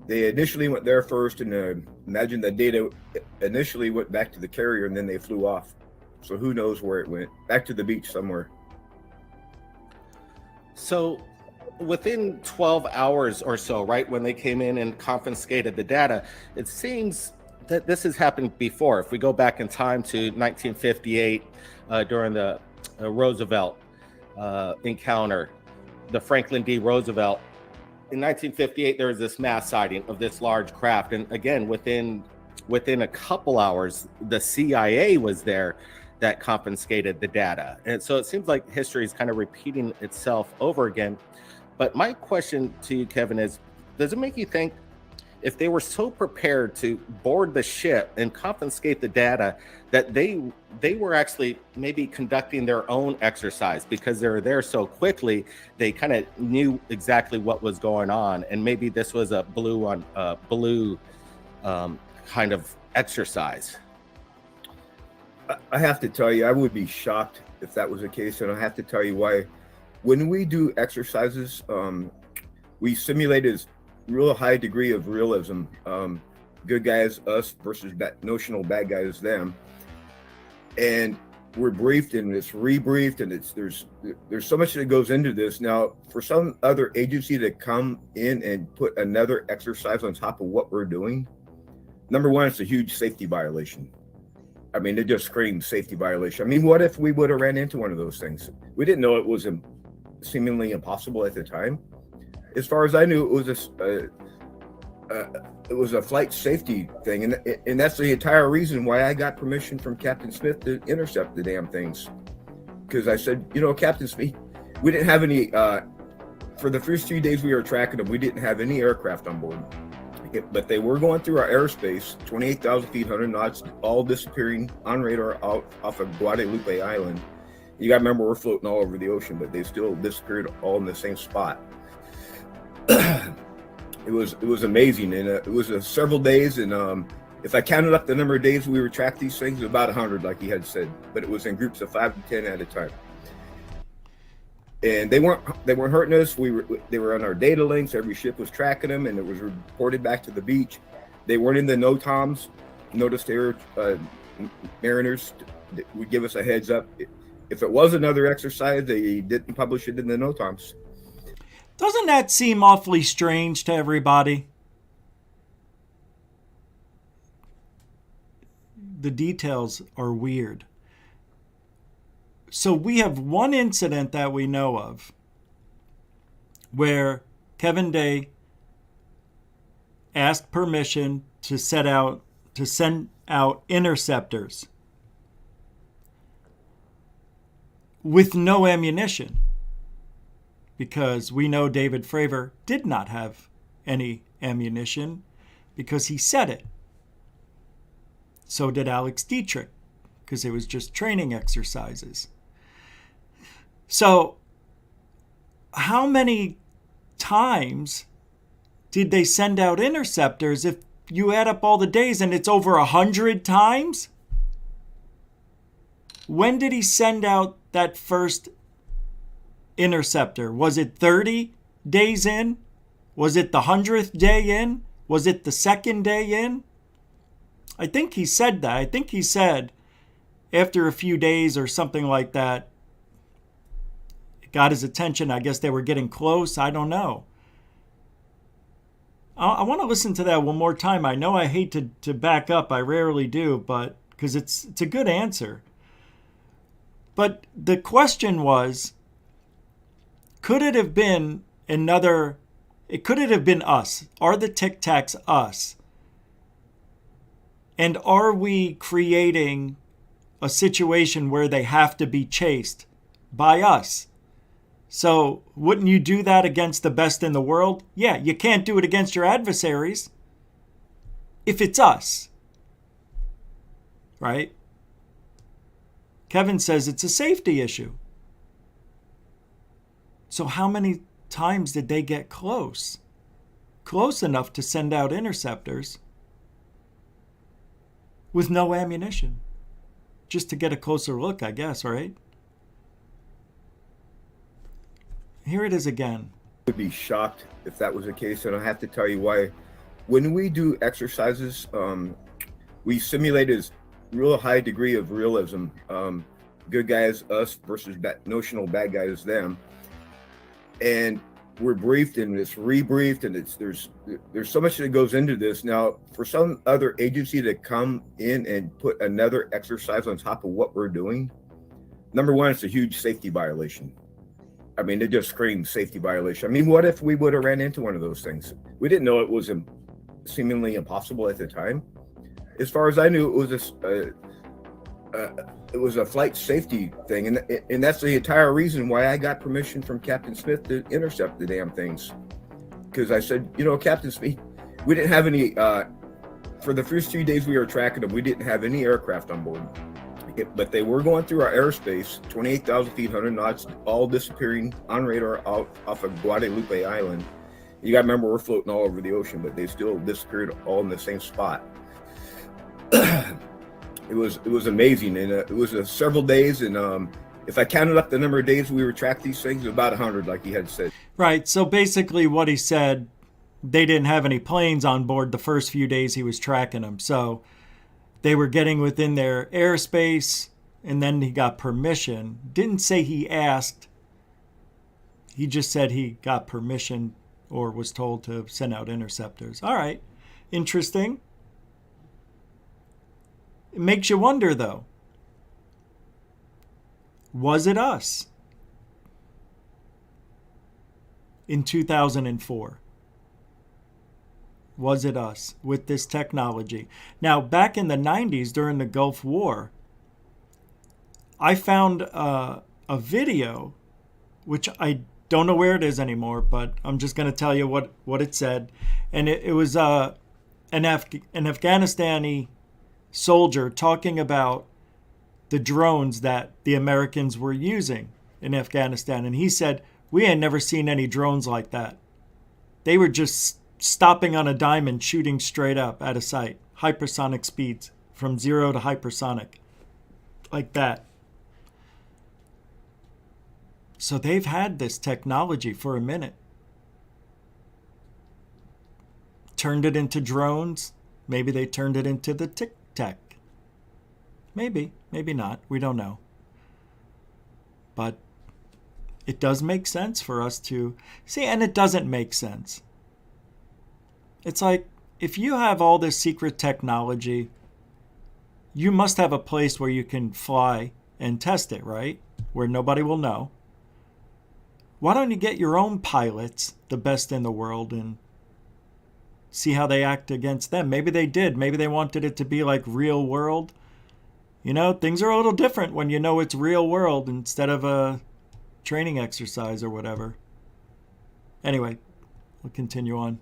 Speaker 12: they initially went there first, and imagine the data initially went back to the carrier, and then they flew off. So who knows where it went? Back to the beach somewhere.
Speaker 13: So within 12 hours or so, right, when they came in and confiscated the data, it seems that this has happened before. If we go back in time to 1958, during the Roosevelt encounter, the Franklin D. Roosevelt. In 1958, there was this mass sighting of this large craft, and again, within a couple hours, the CIA was there that confiscated the data. And so it seems like history is kind of repeating itself over again. But my question to you, Kevin, is: does it make you think, if they were so prepared to board the ship and confiscate the data, that they were actually maybe conducting their own exercise because they were there so quickly, they kind of knew exactly what was going on, and maybe this was a blue kind of exercise?
Speaker 12: I have to tell you, I would be shocked if that was the case, and I have to tell you why. When we do exercises, we simulate a real high degree of realism. Good guys, us, versus notional bad guys, them. And we're briefed, and it's rebriefed, and there's so much that goes into this. Now, for some other agency to come in and put another exercise on top of what we're doing, number one, it's a huge safety violation. I mean, it just screams safety violation. I mean, what if we would have ran into one of those things? We didn't know it was seemingly impossible at the time. As far as I knew, it was a flight safety thing, and that's the entire reason why I got permission from Captain Smith to intercept the damn things. Because I said, you know, Captain Smith, we didn't have any. For the first 3 days we were tracking them, we didn't have any aircraft on board. But they were going through our airspace, 28,000 feet, 100 knots, all disappearing on radar off of Guadalupe Island. You got to remember, we're floating all over the ocean, but they still disappeared all in the same spot. It was amazing, and it was several days. And if I counted up the number of days we were tracking these things, it was about 100, like he had said. But it was in groups of 5 to 10 at a time. And they weren't hurting us. They were on our data links. Every ship was tracking them, and it was reported back to the beach. They weren't in the NOTAMs. Notice air mariners would give us a heads up. If it was another exercise, they didn't publish it in the NOTAMs.
Speaker 9: Doesn't that seem awfully strange to everybody? the details are weird. So we have one incident that we know of where Kevin Day asked permission to send out interceptors with no ammunition, because we know David Fravor did not have any ammunition because he said it. So did Alex Dietrich, because it was just training exercises. So how many times did they send out interceptors? If you add up all the days and it's over 100 times? When did he send out that first interceptor? Was it 30 days in? Was it the 100th day in? Was it the second day in? I think he said that. I think he said after a few days or something like that, it got his attention. I guess they were getting close. I don't know. I want to listen to that one more time. I know I hate to back up. I rarely do, but because it's a good answer. But the question was, could it have been could it have been us? Are the tictacs us? And are we creating a situation where they have to be chased by us? So wouldn't you do that against the best in the world? Yeah, you can't do it against your adversaries if it's us, right? Kevin says it's a safety issue. So how many times did they get close? Close enough to send out interceptors with no ammunition, just to get a closer look, I guess, right? Here it is again.
Speaker 12: I would be shocked if that was the case, and I have to tell you why. When we do exercises, we simulate a real high degree of realism. Good guys, us, versus notional bad guys, them. And we're briefed and it's rebriefed, and there's so much that goes into this. Now, for some other agency to come in and put another exercise on top of what we're doing, number one, it's a huge safety violation. I mean, it just screams safety violation. I mean, what if we would have ran into one of those things? We didn't know it was seemingly impossible at the time. As far as I knew, it was a flight safety thing, and that's the entire reason why I got permission from Captain Smith to intercept the damn things. Because I said, Captain Smith, we didn't have any, for the first 3 days we were tracking them, we didn't have any aircraft on board. But they were going through our airspace, 28,000 feet, 100 knots, all disappearing on radar out off of Guadalupe Island. You got to remember, we're floating all over the ocean, but they still disappeared all in the same spot. It was amazing, and it was several days, and if I counted up the number of days we were tracking these things, it was about 100, like he had said.
Speaker 9: Right, so basically what he said, they didn't have any planes on board the first few days he was tracking them, so they were getting within their airspace, and then he got permission. Didn't say he asked, he just said he got permission or was told to send out interceptors. All right, interesting. It makes you wonder, though. Was it us in 2004? Was it us with this technology? Now, back in the 90s during the Gulf War, I found a video, which I don't know where it is anymore, but I'm just going to tell you what it said. And it was an Afghanistani soldier talking about the drones that the Americans were using in Afghanistan. And he said, we had never seen any drones like that. They were just stopping on a dime and shooting straight up at a sight. Hypersonic speeds from 0 to hypersonic. Like that. So they've had this technology for a minute. Turned it into drones. Maybe they turned it into the tic-tac. Maybe, maybe not. We don't know. But it does make sense for us to see, and it doesn't make sense. It's like, if you have all this secret technology, you must have a place where you can fly and test it, right? Where nobody will know. Why don't you get your own pilots, the best in the world, and see how they act against them? Maybe they did. Maybe they wanted it to be like real world. You know, things are a little different when you know it's real world instead of a training exercise or whatever. Anyway, we'll continue on.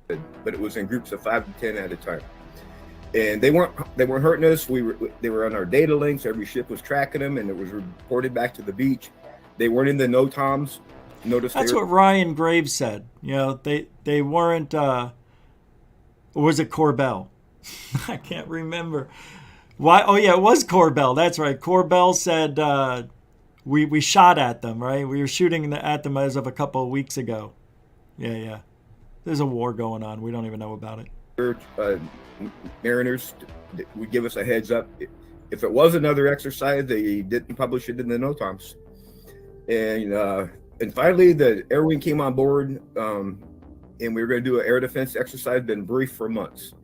Speaker 12: But it was in groups of 5 to 10 at a time. And they weren't hurting us. They were on our data links. Every ship was tracking them, and it was reported back to the beach. They weren't in the NOTAMs.
Speaker 9: That's what Ryan Graves said. You know, they weren't. Or was it Corbell? I can't remember. Why? Oh yeah, it was Corbell. That's right. Corbell said we shot at them. Right? We were shooting at them as of a couple of weeks ago. Yeah. There's a war going on. We don't even know about it.
Speaker 12: Mariners would give us a heads up. If it was another exercise, they didn't publish it in the NOTAMs. And finally, the Air Wing came on board, and we were going to do an air defense exercise. Been briefed for months.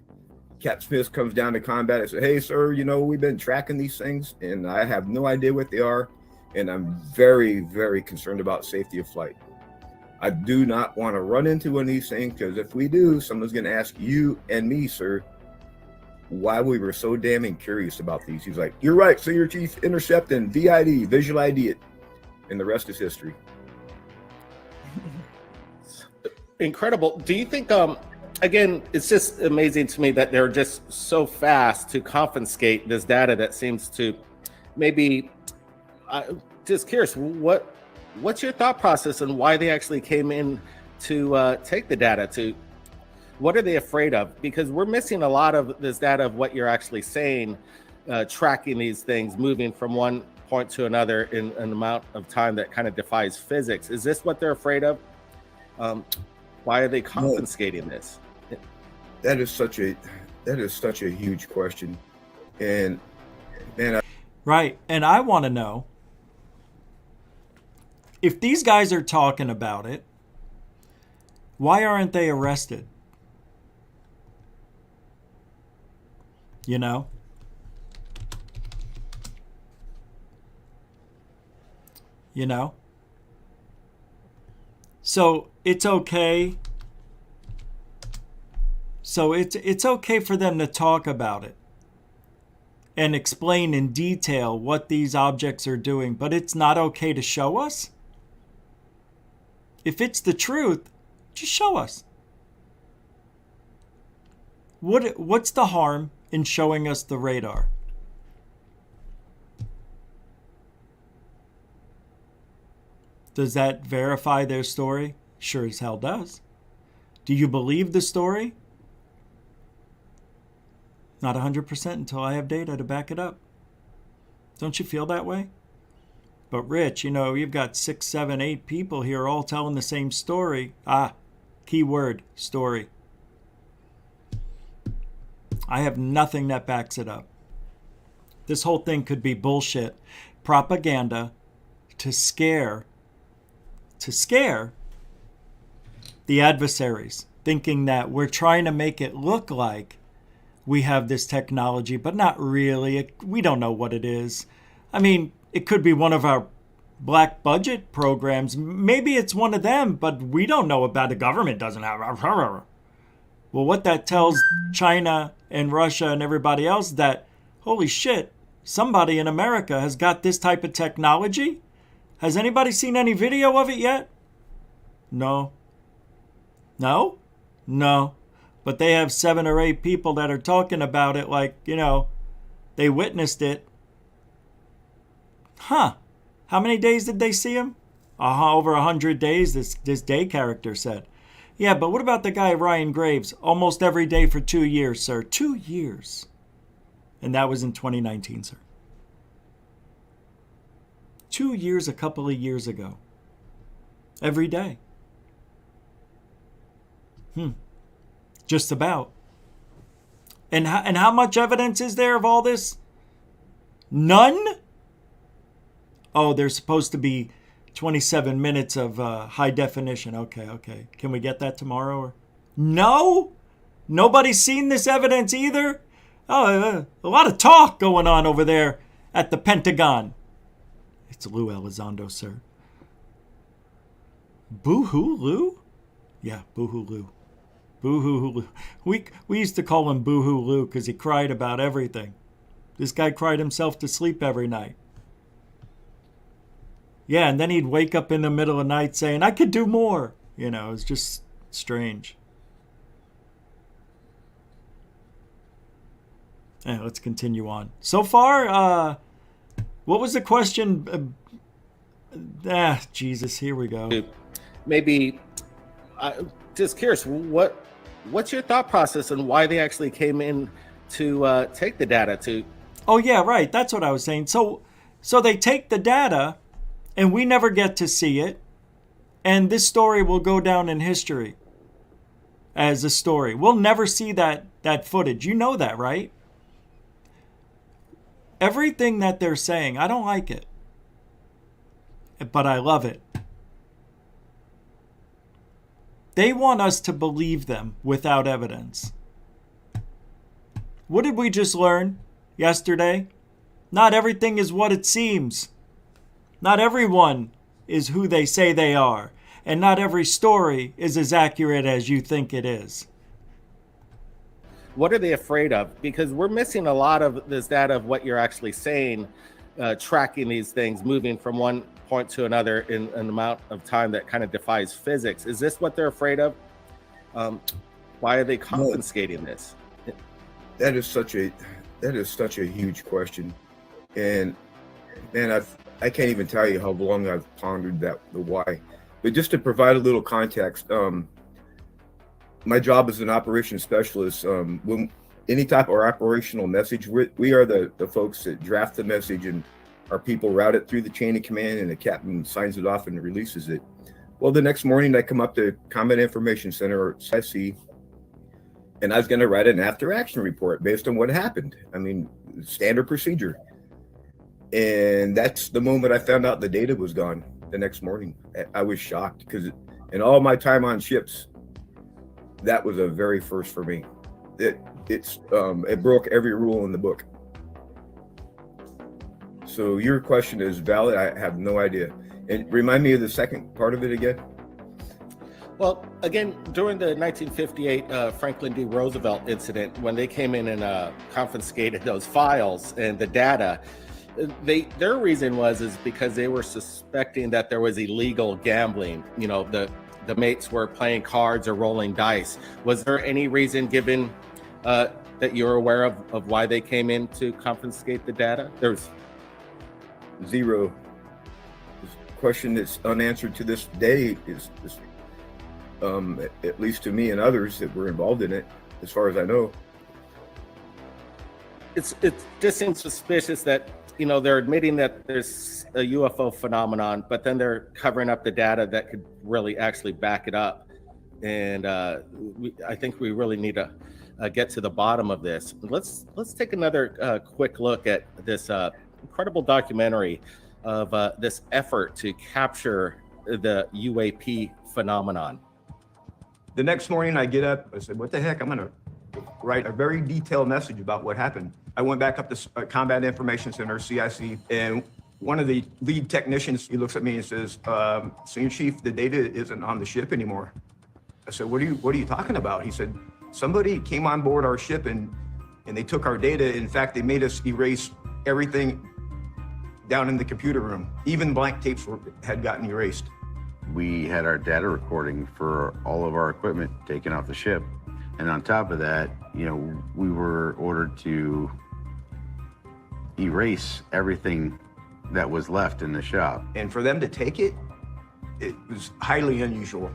Speaker 12: Cap Smith comes down to combat and said, "Hey, sir, you know, we've been tracking these things, and I have no idea what they are, and I'm very, very concerned about safety of flight. I do not want to run into one of these things, because if we do, someone's going to ask you and me, sir, why we were so damn curious about these." He's like, "You're right, Senior Chief. Intercept and VID, visual ID it." And the rest is history.
Speaker 13: Incredible. Do you think, again, it's just amazing to me that they're just so fast to confiscate this data that seems to maybe, just curious, what's your thought process and why they actually came in to take the data? What are they afraid of? Because we're missing a lot of this data of what you're actually saying, tracking these things, moving from one point to another in an amount of time that kind of defies physics. Is this what they're afraid of? Why are they confiscating this?
Speaker 12: That is such a huge question, and
Speaker 9: right. And I want to know if these guys are talking about it, why aren't they arrested? You know? You know? So it's okay. So it's okay for them to talk about it and explain in detail what these objects are doing, but it's not okay to show us? If it's the truth, just show us. What's the harm in showing us the radar? Does that verify their story? Sure as hell does. Do you believe the story? Not 100% until I have data to back it up. Don't you feel that way? But Rich, you know, you've got 6, 7, 8 people here all telling the same story. Key word, story. I have nothing that backs it up. This whole thing could be bullshit, propaganda to scare the adversaries, thinking that we're trying to make it look like we have this technology, but not really. We don't know what it is. I mean, it could be one of our black budget programs. Maybe it's one of them, but we don't know about. The government doesn't have. Well, what that tells China and Russia and everybody else that, holy shit, somebody in America has got this type of technology. Has anybody seen any video of it yet? No. No? No. But they have 7 or 8 people that are talking about it like, you know, they witnessed it. Huh. How many days did they see him? Over 100 days, this day character said. Yeah, but what about the guy Ryan Graves? Almost every day for 2 years, sir. 2 years. And that was in 2019, sir. 2 years a couple of years ago. Every day. Just about. And how much evidence is there of all this? None? Oh, there's supposed to be 27 minutes of high definition. Okay. Can we get that tomorrow? No? Nobody's seen this evidence either? Oh, a lot of talk going on over there at the Pentagon. It's Lou Elizondo, sir. Boo-hoo Lou? Yeah, Boo-hoo Lou. Boo-hoo Lou. We used to call him Boo-hoo Lou because he cried about everything. This guy cried himself to sleep every night. Yeah, and then he'd wake up in the middle of the night saying, I could do more. You know, it's just strange. Yeah, let's continue on. So far, what was the question? Jesus, here we go.
Speaker 13: Maybe, just curious, what's your thought process and why they actually came in to take the data to?
Speaker 9: Oh yeah, right. That's what I was saying. So they take the data, and we never get to see it, and this story will go down in history as a story. We'll never see that footage. You know that, right? Everything that they're saying, I don't like it, but I love it. They want us to believe them without evidence. What did we just learn yesterday? Not everything is what it seems. Not everyone is who they say they are. And not every story is as accurate as you think it is.
Speaker 13: What are they afraid of? Because we're missing a lot of this data of what you're actually saying, tracking these things, moving from one point to another in an amount of time that kind of defies physics. Is this what they're afraid of? Why are they confiscating this?
Speaker 12: That is such a huge question, and man, I can't even tell you how long I've pondered the why. But just to provide a little context, my job as an operations specialist, when any type of operational message, we are the folks that draft the message, and our people route it through the chain of command, and the captain signs it off and releases it. Well, the next morning I come up to Combat Information Center, or CIC, and I was going to write an after action report based on what happened. I mean, standard procedure. And that's the moment I found out the data was gone. The next morning, I was shocked, because in all my time on ships, that was a very first for me. It broke every rule in the book. So your question is valid. I have no idea. And remind me of the second part of it again.
Speaker 13: Well, again, during the 1958 Franklin D. Roosevelt incident, when they came in and confiscated those files and the data, their reason is because they were suspecting that there was illegal gambling. You know, the mates were playing cards or rolling dice. Was there any reason given that you're aware of why they came in to confiscate the data? There's
Speaker 12: zero. This question that's unanswered to this day is at least to me and others that were involved in it, as far as I know.
Speaker 13: It just seems suspicious that, you know, they're admitting that there's a UFO phenomenon, but then they're covering up the data that could really actually back it up. And I think we really need to get to the bottom of this. Let's take another quick look at this incredible documentary of this effort to capture the UAP phenomenon.
Speaker 12: The next morning I get up, I said, what the heck? I'm gonna write a very detailed message about what happened. I went back up to Combat Information Center, CIC, and one of the lead technicians, he looks at me and says, Senior Chief, the data isn't on the ship anymore. I said, what are you talking about? He said, somebody came on board our ship and they took our data. In fact, they made us erase everything down in the computer room. Even blank tapes had gotten erased.
Speaker 14: We had our data recording for all of our equipment taken off the ship. And on top of that, you know, we were ordered to erase everything that was left in the shop.
Speaker 12: And for them to take it, it was highly unusual.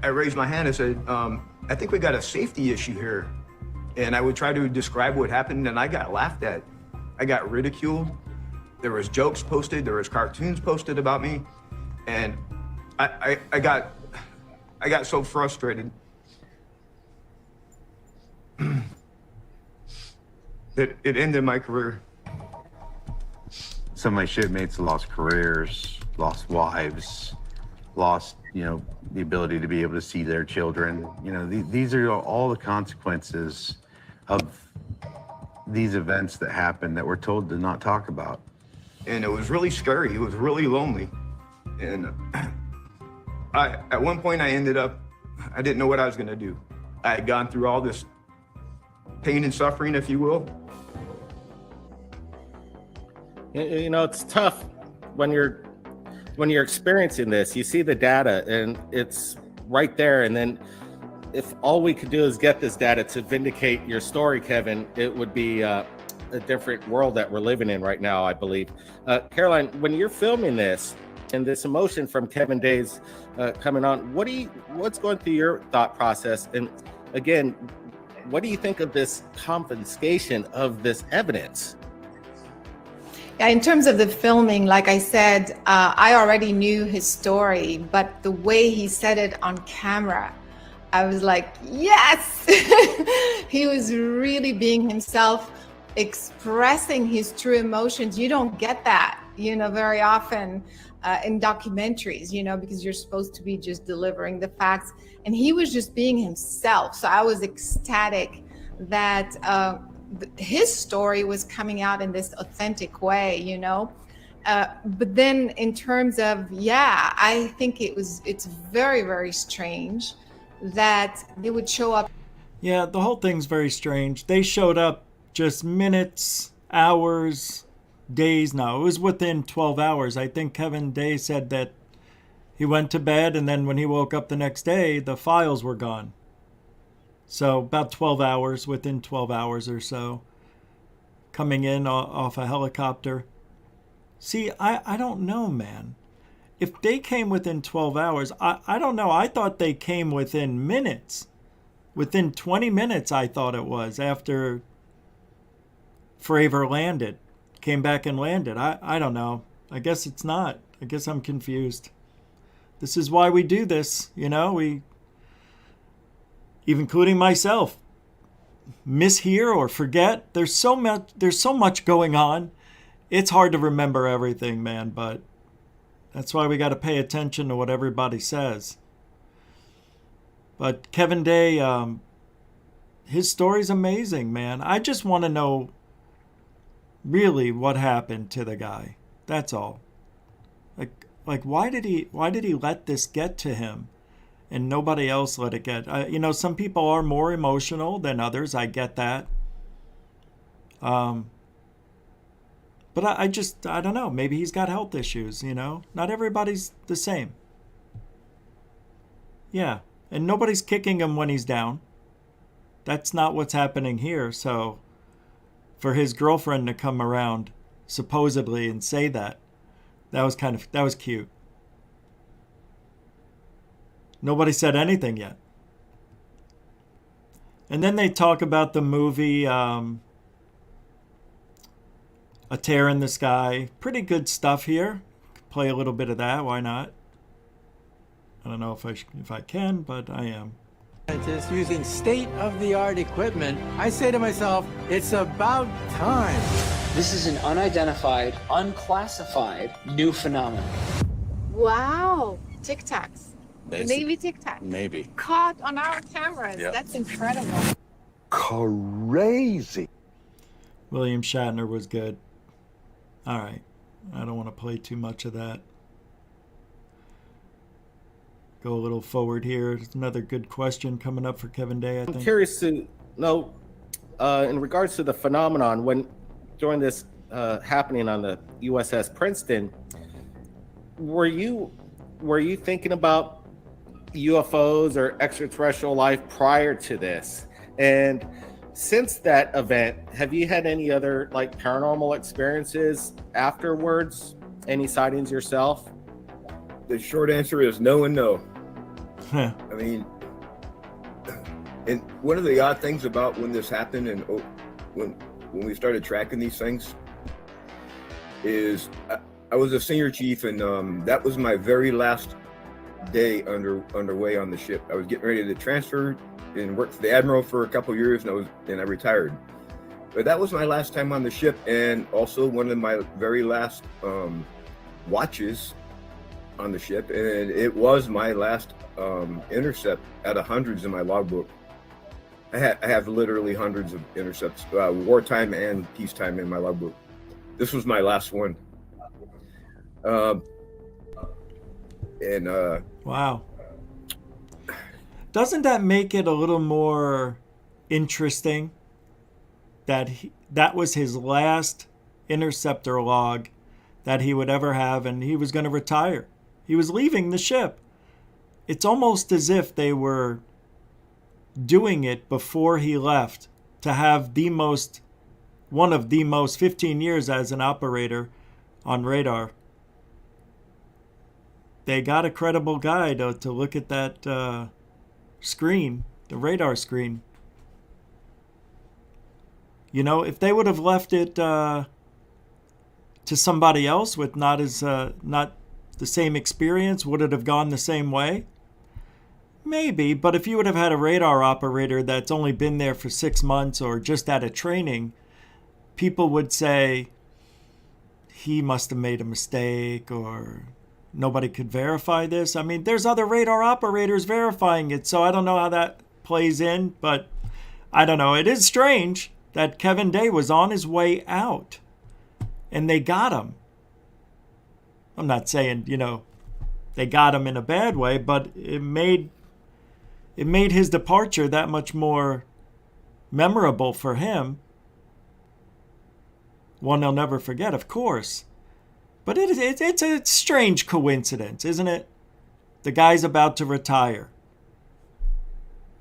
Speaker 12: I raised my hand and said, I think we got a safety issue here. And I would try to describe what happened, and I got laughed at. I got ridiculed. There was jokes posted, there was cartoons posted about me. And I got so frustrated that it ended my career.
Speaker 14: Some of my shipmates lost careers, lost wives, lost, you know, the ability to be able to see their children. You know, these are all the consequences of these events that happened that we're told to not talk about.
Speaker 12: And it was really scary. It was really lonely. And at one point I didn't know what I was gonna do. I had gone through all this pain and suffering, if you will.
Speaker 13: You know, it's tough when you're experiencing this. You see the data and it's right there, and then if all we could do is get this data to vindicate your story, Kevin, it would be a different world that we're living in right now, I believe. Caroline, when you're filming this and this emotion from Kevin Day's coming on, what's going through your thought process? And again, what do you think of this confiscation of this evidence?
Speaker 11: Yeah, in terms of the filming, like I said, I already knew his story, but the way he said it on camera, I was like, yes! He was really being himself, expressing his true emotions. You don't get that, very often in documentaries, because you're supposed to be just delivering the facts. And he was just being himself. So I was ecstatic that his story was coming out in this authentic way, but then in terms of, I think it's very, very strange that they would show up.
Speaker 9: Yeah, the whole thing's very strange. They showed up just minutes, hours, days now. It was within 12 hours. I think Kevin Day said that he went to bed and then when he woke up the next day, the files were gone. So about 12 hours, within 12 hours or so, coming in off a helicopter. See, I don't know, man. If they came within 12 hours, I don't know. I thought they came within minutes. Within 20 minutes, I thought it was, after Fravor landed. Came back and landed. I don't know. I guess it's not. I guess I'm confused. This is why we do this, we... even including myself, mishear or forget. There's so much going on. It's hard to remember everything, man, but that's why we got to pay attention to what everybody says. But Kevin Day, his story's amazing, man. I just want to know really what happened to the guy. That's all. Like why did he let this get to him? And nobody else let it get. Some people are more emotional than others. I get that. But I don't know. Maybe he's got health issues, Not everybody's the same. Yeah. And nobody's kicking him when he's down. That's not what's happening here. So for his girlfriend to come around, supposedly, and say that was cute. Nobody said anything yet. And then they talk about the movie A Tear in the Sky. Pretty good stuff here. Play a little bit of that. Why not? I don't know if I can, but I am.
Speaker 15: Just using state-of-the-art equipment, I say to myself, it's about time.
Speaker 16: This is an unidentified, unclassified new phenomenon.
Speaker 11: Wow, tictacs. Navy tictacs.
Speaker 13: Maybe.
Speaker 11: Caught on our cameras. Yep. That's incredible.
Speaker 6: Crazy.
Speaker 9: William Shatner was good. All right. I don't want to play too much of that. Go a little forward here. There's another good question coming up for Kevin Day, I think.
Speaker 13: I'm curious to know, in regards to the phenomenon, during this happening on the USS Princeton, were you thinking about UFOs or extraterrestrial life prior to this? And since that event, have you had any other paranormal experiences afterwards? Any sightings yourself?
Speaker 12: The short answer is no and no. I mean, and one of the odd things about when this happened and when we started tracking these things is I was a senior chief, and that was my very last day underway on the ship. I was getting ready to transfer and work for the Admiral for a couple of years, and I retired. But that was my last time on the ship, and also one of my very last watches on the ship, and it was my last intercept out of hundreds in my logbook. I have literally hundreds of intercepts, wartime and peacetime in my logbook. This was my last one.
Speaker 9: Wow. Doesn't that make it a little more interesting that that was his last interceptor log that he would ever have, and he was going to retire? He was leaving the ship. It's almost as if they were doing it before he left to have one of the most 15 years as an operator on radar. They got a credible guy to look at that screen, the radar screen. You know, if they would have left it to somebody else with not the same experience, would it have gone the same way? Maybe, but if you would have had a radar operator that's only been there for 6 months or just out of training, people would say he must have made a mistake or nobody could verify this. I mean, there's other radar operators verifying it, so I don't know how that plays in, but I don't know. It is strange that Kevin Day was on his way out and they got him. I'm not saying, they got him in a bad way, but it made his departure that much more memorable for him. One he'll never forget, of course. But it's a strange coincidence, isn't it? The guy's about to retire.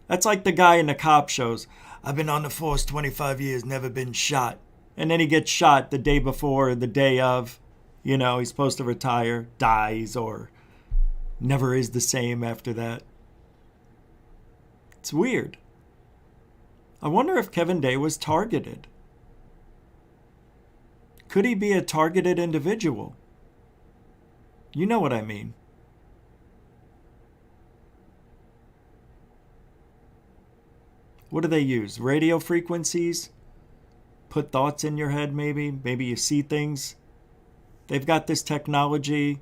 Speaker 9: That's like the guy in the cop shows. I've been on the force 25 years, never been shot. And then he gets shot the day before or the day of. He's supposed to retire, dies, or never is the same after that. It's weird. I wonder if Kevin Day was targeted. Could he be a targeted individual? You know what I mean. What do they use? Radio frequencies? Put thoughts in your head, maybe? Maybe you see things. They've got this technology,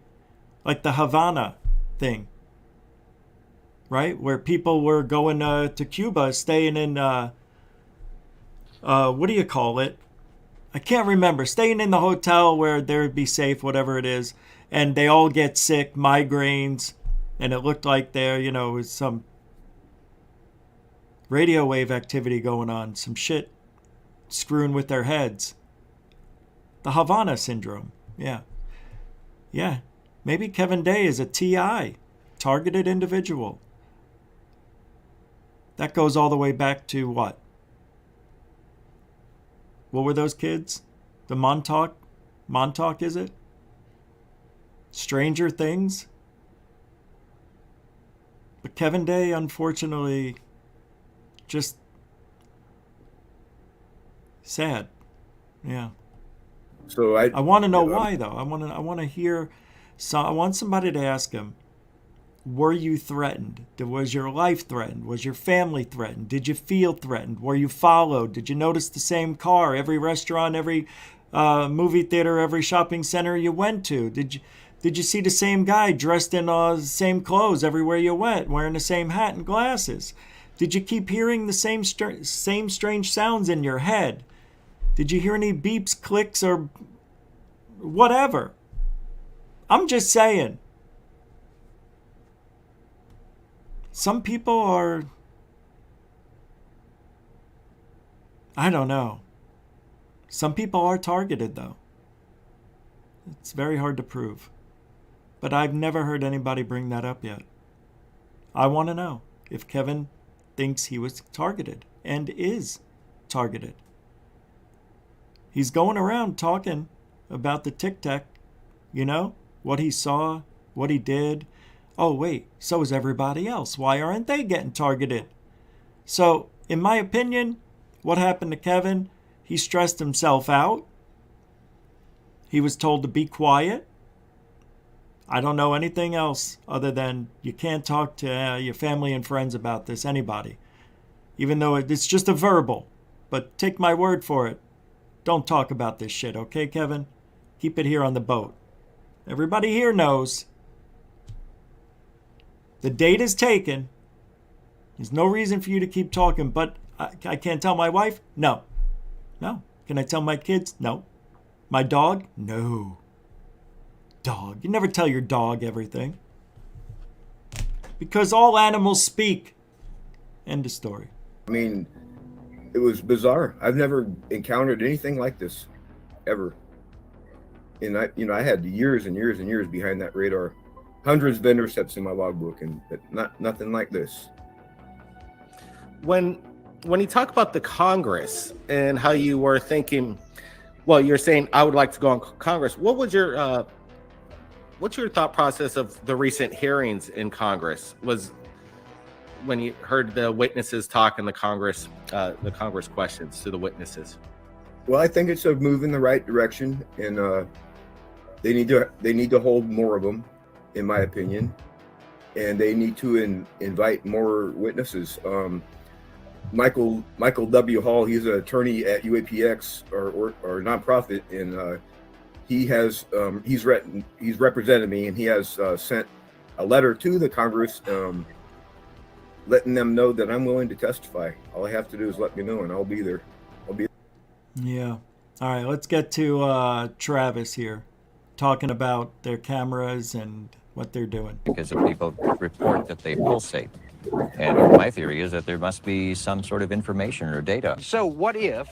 Speaker 9: like the Havana thing, right? Where people were going to Cuba, staying in, what do you call it? I can't remember. Staying in the hotel where they'd be safe, whatever it is. And they all get sick, migraines. And it looked like there, was some radio wave activity going on. Some shit screwing with their heads. The Havana syndrome. Yeah. Yeah. Maybe Kevin Day is a TI, targeted individual. That goes all the way back to what? What were those kids? The Montauk? Montauk, is it? Stranger Things? But Kevin Day, unfortunately, just sad. Yeah.
Speaker 12: So
Speaker 9: I want to know why, though. I want to hear. So I want somebody to ask him, were you threatened? Was your life threatened? Was your family threatened? Did you feel threatened? Were you followed? Did you notice the same car every restaurant, every movie theater, every shopping center you went to? Did you see the same guy dressed in the same clothes everywhere you went, wearing the same hat and glasses? Did you keep hearing the same strange sounds in your head? Did you hear any beeps, clicks, or whatever? I'm just saying. Some people are, I don't know. Some people are targeted, though. It's very hard to prove. But I've never heard anybody bring that up yet. I want to know if Kevin thinks he was targeted and is targeted. He's going around talking about the tic-tac, what he saw, what he did. Oh, wait, so is everybody else. Why aren't they getting targeted? So, in my opinion, what happened to Kevin? He stressed himself out. He was told to be quiet. I don't know anything else other than you can't talk to your family and friends about this, anybody. Even though it's just a verbal. But take my word for it. Don't talk about this shit, okay, Kevin? Keep it here on the boat. Everybody here knows. The date is taken. There's no reason for you to keep talking, but I can't tell my wife? No. No. Can I tell my kids? No. My dog? No. Dog. You never tell your dog everything. Because all animals speak. End of story.
Speaker 12: I mean, it was bizarre. I've never encountered anything like this, ever. And I had years and years and years behind that radar, hundreds of intercepts in my logbook, but nothing like this.
Speaker 13: When you talk about the Congress and how you were thinking, well, you're saying I would like to go on Congress. What was your what's your thought process of the recent hearings in Congress? Was when you heard the witnesses talk in the Congress questions to the witnesses?
Speaker 12: Well, I think it's a move in the right direction, and they need to hold more of them, in my opinion, and they need to invite more witnesses. Michael W. Hall, he's an attorney at UAPX or nonprofit, and he's represented me, and he has sent a letter to the Congress, letting them know that I'm willing to testify. All I have to do is let me know, and I'll be there.
Speaker 9: Yeah. All right, let's get to Travis here, talking about their cameras and what they're doing.
Speaker 17: Because if people report that they pulsate. And my theory is that there must be some sort of information or data.
Speaker 18: So what if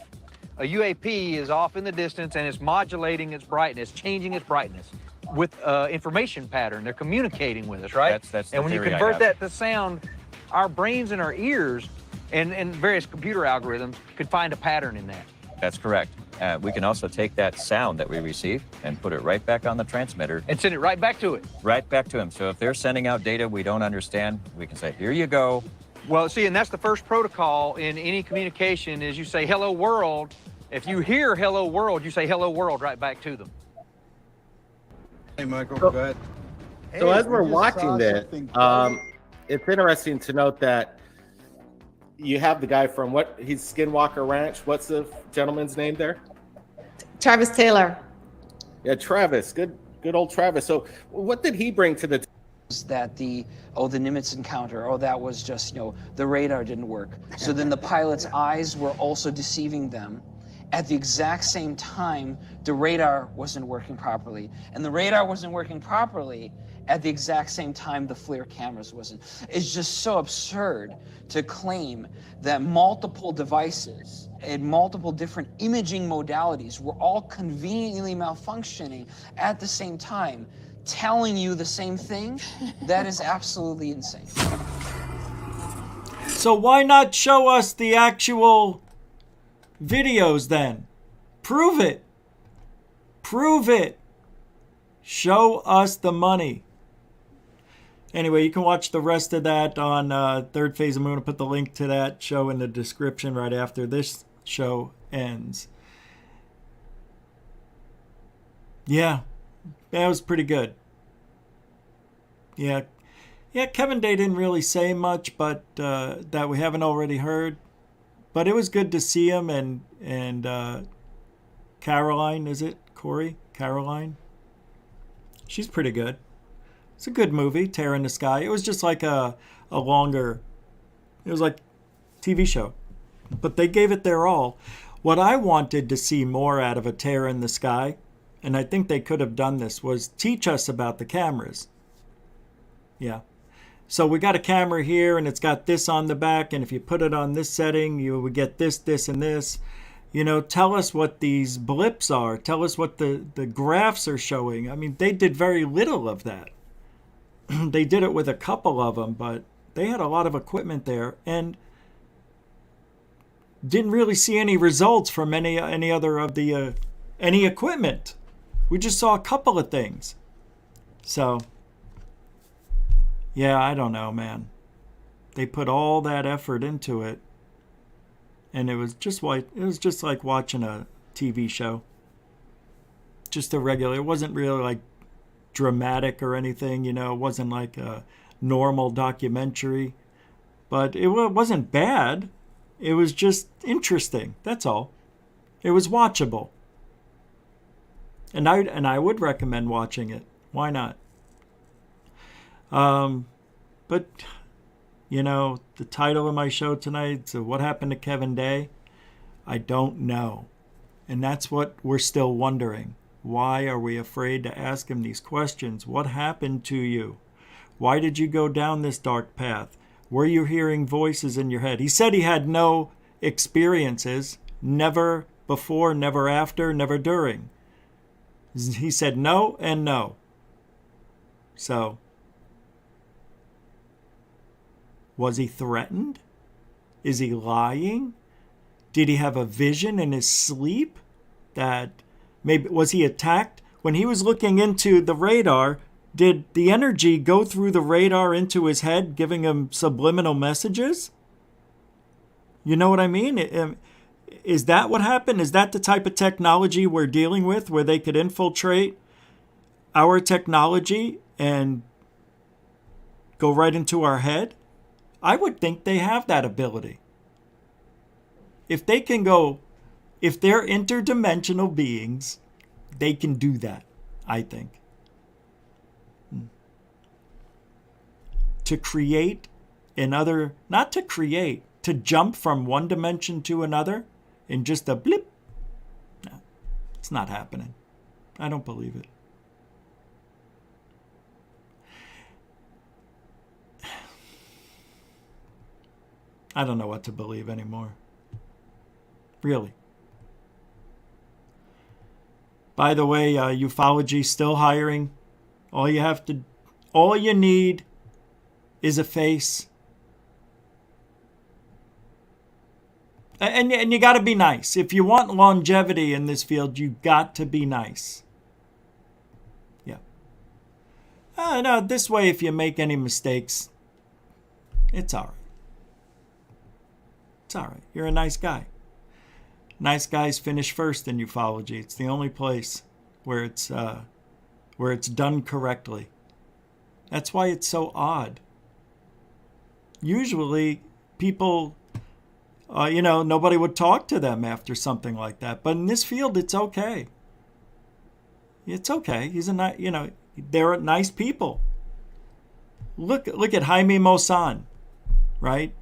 Speaker 18: a UAP is off in the distance and it's modulating its brightness, changing its brightness with information pattern? They're communicating with us, right?
Speaker 17: That's the
Speaker 18: and when you
Speaker 17: theory I
Speaker 18: convert
Speaker 17: have.
Speaker 18: that to sound, our brains and our ears and various computer algorithms could find a pattern in that.
Speaker 17: That's correct. We can also take that sound that we receive and put it right back on the transmitter.
Speaker 18: And send it right back to it.
Speaker 17: Right back to them. So if they're sending out data we don't understand, we can say, here you go.
Speaker 18: Well, see, and that's the first protocol in any communication is you say, hello, world. If you hear hello, world, you say hello, world right back to them.
Speaker 19: Hey, Michael, go ahead.
Speaker 13: So as we're watching this, it's interesting to note that you have the guy from he's Skinwalker Ranch. What's the gentleman's name there?
Speaker 11: Travis Taylor.
Speaker 13: Yeah, Travis. Good old Travis. So what did he bring to the
Speaker 20: that the Nimitz encounter, that was just, the radar didn't work. So then the pilot's eyes were also deceiving them. At the exact same time, the radar wasn't working properly. And the radar wasn't working properly at the exact same time the FLIR cameras wasn't. It's just so absurd to claim that multiple devices and multiple different imaging modalities were all conveniently malfunctioning at the same time, telling you the same thing. That is absolutely insane.
Speaker 9: So why not show us the actual videos then? Prove it. Prove it. Show us the money. Anyway, you can watch the rest of that on Third Phase of Moon. I'll put the link to that show in the description right after this show ends. Yeah, that was pretty good. Yeah, Kevin Day didn't really say much, but that we haven't already heard. But it was good to see him and Caroline, is it? Corey? Caroline? She's pretty good. It's a good movie, Terror in the Sky. It was just like a longer, it was like TV show. But they gave it their all. What I wanted to see more out of a Terror in the Sky, and I think they could have done this, was teach us about the cameras. Yeah. So we got a camera here, and it's got this on the back, and if you put it on this setting, you would get this, this, and this. Tell us what these blips are. Tell us what the graphs are showing. I mean, they did very little of that. They did it with a couple of them, but they had a lot of equipment there and didn't really see any results from any other of the any equipment. We just saw a couple of things. So, yeah, I don't know, man. They put all that effort into it, and it was just like watching a TV show. Just a regular. It wasn't really like dramatic or anything, it wasn't like a normal documentary, but it wasn't bad. It was just interesting. That's all. It was watchable, and I would recommend watching it. Why not? But You know, the title of my show tonight, so what happened to Kevin Day? I don't know. And that's what we're still wondering. Why are we afraid to ask him these questions? What happened to you? Why did you go down this dark path? Were you hearing voices in your head? He said he had no experiences, never before, never after, never during. He said no and no. So, was he threatened? Is he lying? Did he have a vision in his sleep that maybe, was he attacked? When he was looking into the radar, did the energy go through the radar into his head, giving him subliminal messages? You know what I mean? Is that what happened? Is that the type of technology we're dealing with, where they could infiltrate our technology and go right into our head? I would think they have that ability. If they can go, if they're interdimensional beings, they can do that, I think. To create another, not to create, to jump from one dimension to another in just a blip. No, it's not happening. I don't believe it. I don't know what to believe anymore. Really. By the way, UFOlogy still hiring. All you need is a face. And you got to be nice. If you want longevity in this field, you got to be nice. Yeah. No, this way, if you make any mistakes, it's all right. It's all right. You're a nice guy. Nice guys finish first in UFOlogy. It's the only place where it's done correctly. That's why it's so odd. Usually, people, nobody would talk to them after something like that. But in this field, it's okay. It's okay. He's a nice, they're nice people. Look at Jaime Maussan, right?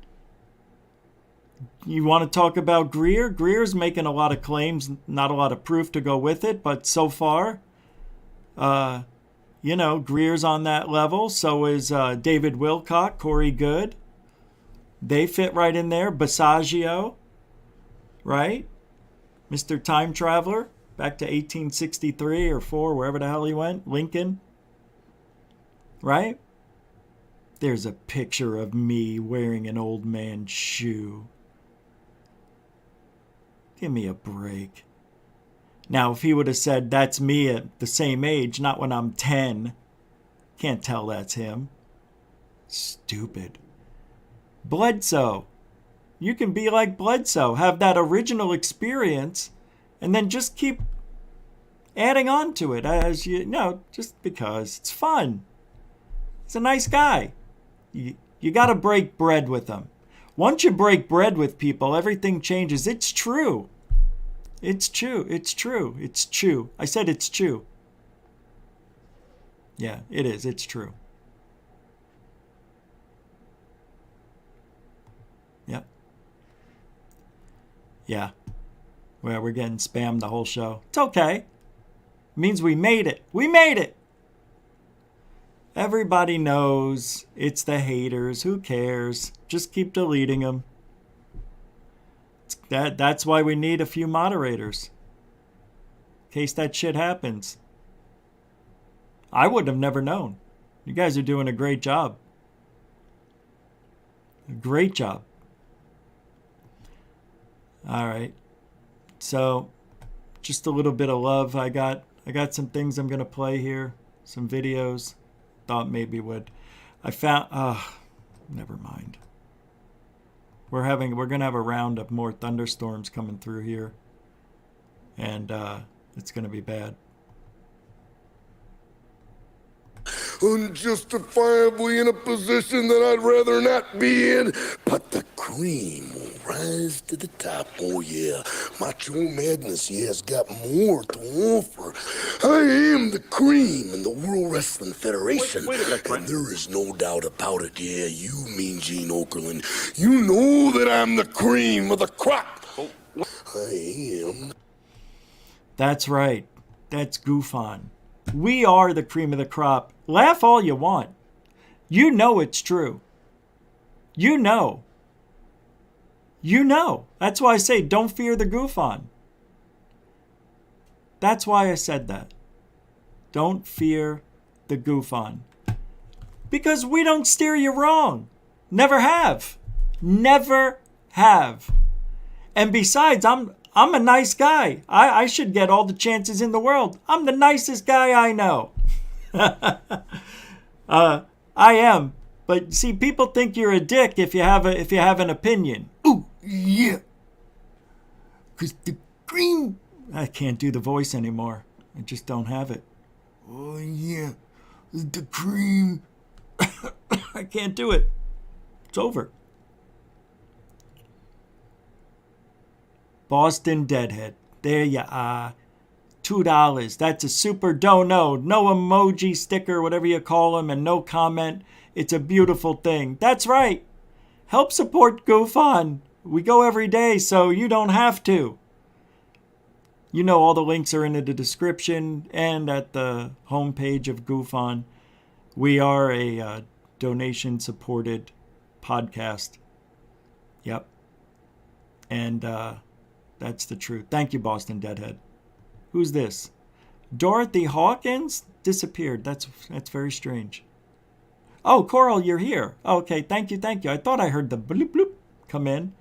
Speaker 9: You want to talk about Greer? Greer's making a lot of claims, not a lot of proof to go with it, but so far, Greer's on that level. So is David Wilcock, Corey Good. They fit right in there. Basiago, right? Mr. Time Traveler, back to 1863 or 4, wherever the hell he went. Lincoln, right? There's a picture of me wearing an old man's shoe. Give me a break. Now, if he would have said, that's me at the same age, not when I'm 10, can't tell that's him. Stupid. Bledsoe. You can be like Bledsoe, have that original experience, and then just keep adding on to it as just because it's fun. He's a nice guy. You got to break bread with him. Once you break bread with people, everything changes. It's true. It's true. It's true. It's true. I said it's true. Yeah, it is. It's true. Yep. Yeah. Well, we're getting spammed the whole show. It's okay. It means we made it. We made it. Everybody knows it's the haters. Who cares? Just keep deleting them. That's why we need a few moderators. In case that shit happens. I would have never known. You guys are doing a great job. A great job. All right. So, just a little bit of love. I got some things I'm going to play here. Some videos. Thought maybe would. I found, never mind. We're going to have a round of more thunderstorms coming through here. And it's going to be bad.
Speaker 6: unjustifiably in a position that I'd rather not be in. But the cream will rise to the top. Oh yeah, Macho Madness, yeah, has got more to offer. I am the cream in the World Wrestling Federation. And there is no doubt about it. Yeah, you mean Gene Okerlund. You know that I'm the cream of the crop. I am.
Speaker 9: That's right. That's GUFON. We are the cream of the crop. Laugh all you want. You know it's true. You know. You know. That's why I say don't fear the GUFON. That's why I said that. Don't fear the GUFON. Because we don't steer you wrong. Never have. Never have. And besides, I'm a nice guy. I should get all the chances in the world. I'm the nicest guy I know. I am. But see, people think you're a dick if you have an opinion. Ooh, yeah. 'Cause the cream. I can't do the voice anymore. I just don't have it. Oh yeah, the cream. I can't do it. It's over. Boston Deadhead. There you are. $2. That's a super dono. No emoji, sticker, whatever you call them, and no comment. It's a beautiful thing. That's right. Help support GUFON. We go every day, so you don't have to. You know all the links are in the description and at the homepage of GUFON. We are a donation-supported podcast. Yep. And that's the truth. Thank you, Boston Deadhead. Who's this? Dorothy Hawkins disappeared. That's very strange. Oh, Coral, you're here. Okay, thank you. I thought I heard the bloop bloop come in.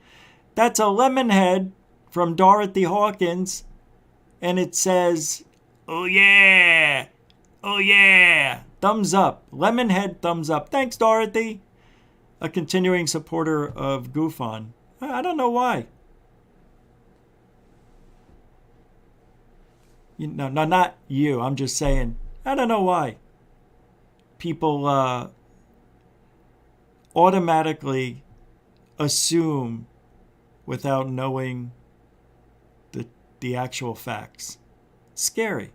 Speaker 9: That's a lemon head from Dorothy Hawkins, and it says, "Oh yeah, oh yeah." Thumbs up. Lemon head, thumbs up. Thanks, Dorothy. A continuing supporter of GUFON. I don't know why. No, not you. I'm just saying. I don't know why. People automatically assume without knowing the actual facts. Scary.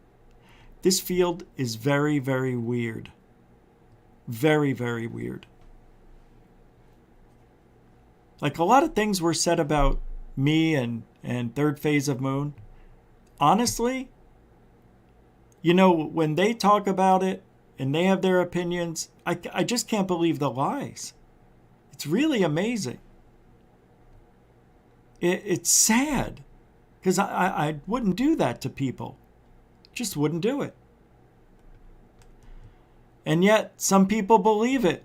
Speaker 9: This field is very, very weird. Very, very weird. Like a lot of things were said about me and Third Phase of Moon. Honestly, you know, when they talk about it and they have their opinions, I just can't believe the lies. It's really amazing. It's sad because I wouldn't do that to people. Just wouldn't do it. And yet some people believe it.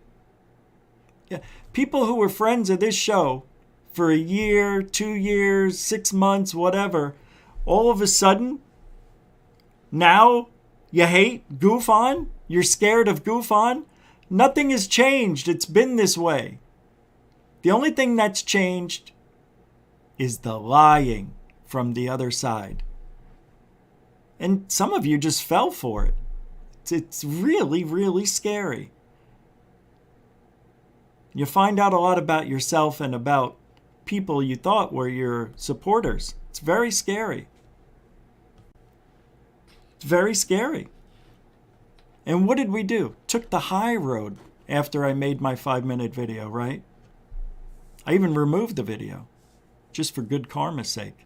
Speaker 9: Yeah. People who were friends of this show for a year, 2 years, 6 months, whatever, all of a sudden, now you hate GUFON? You're scared of GUFON? Nothing has changed. It's been this way. The only thing that's changed is the lying from the other side. And some of you just fell for it. It's really, really scary. You find out a lot about yourself and about people you thought were your supporters. It's very scary. It's very scary. And what did we do? Took the high road after I made my 5-minute video, right? I even removed the video just for good karma's sake.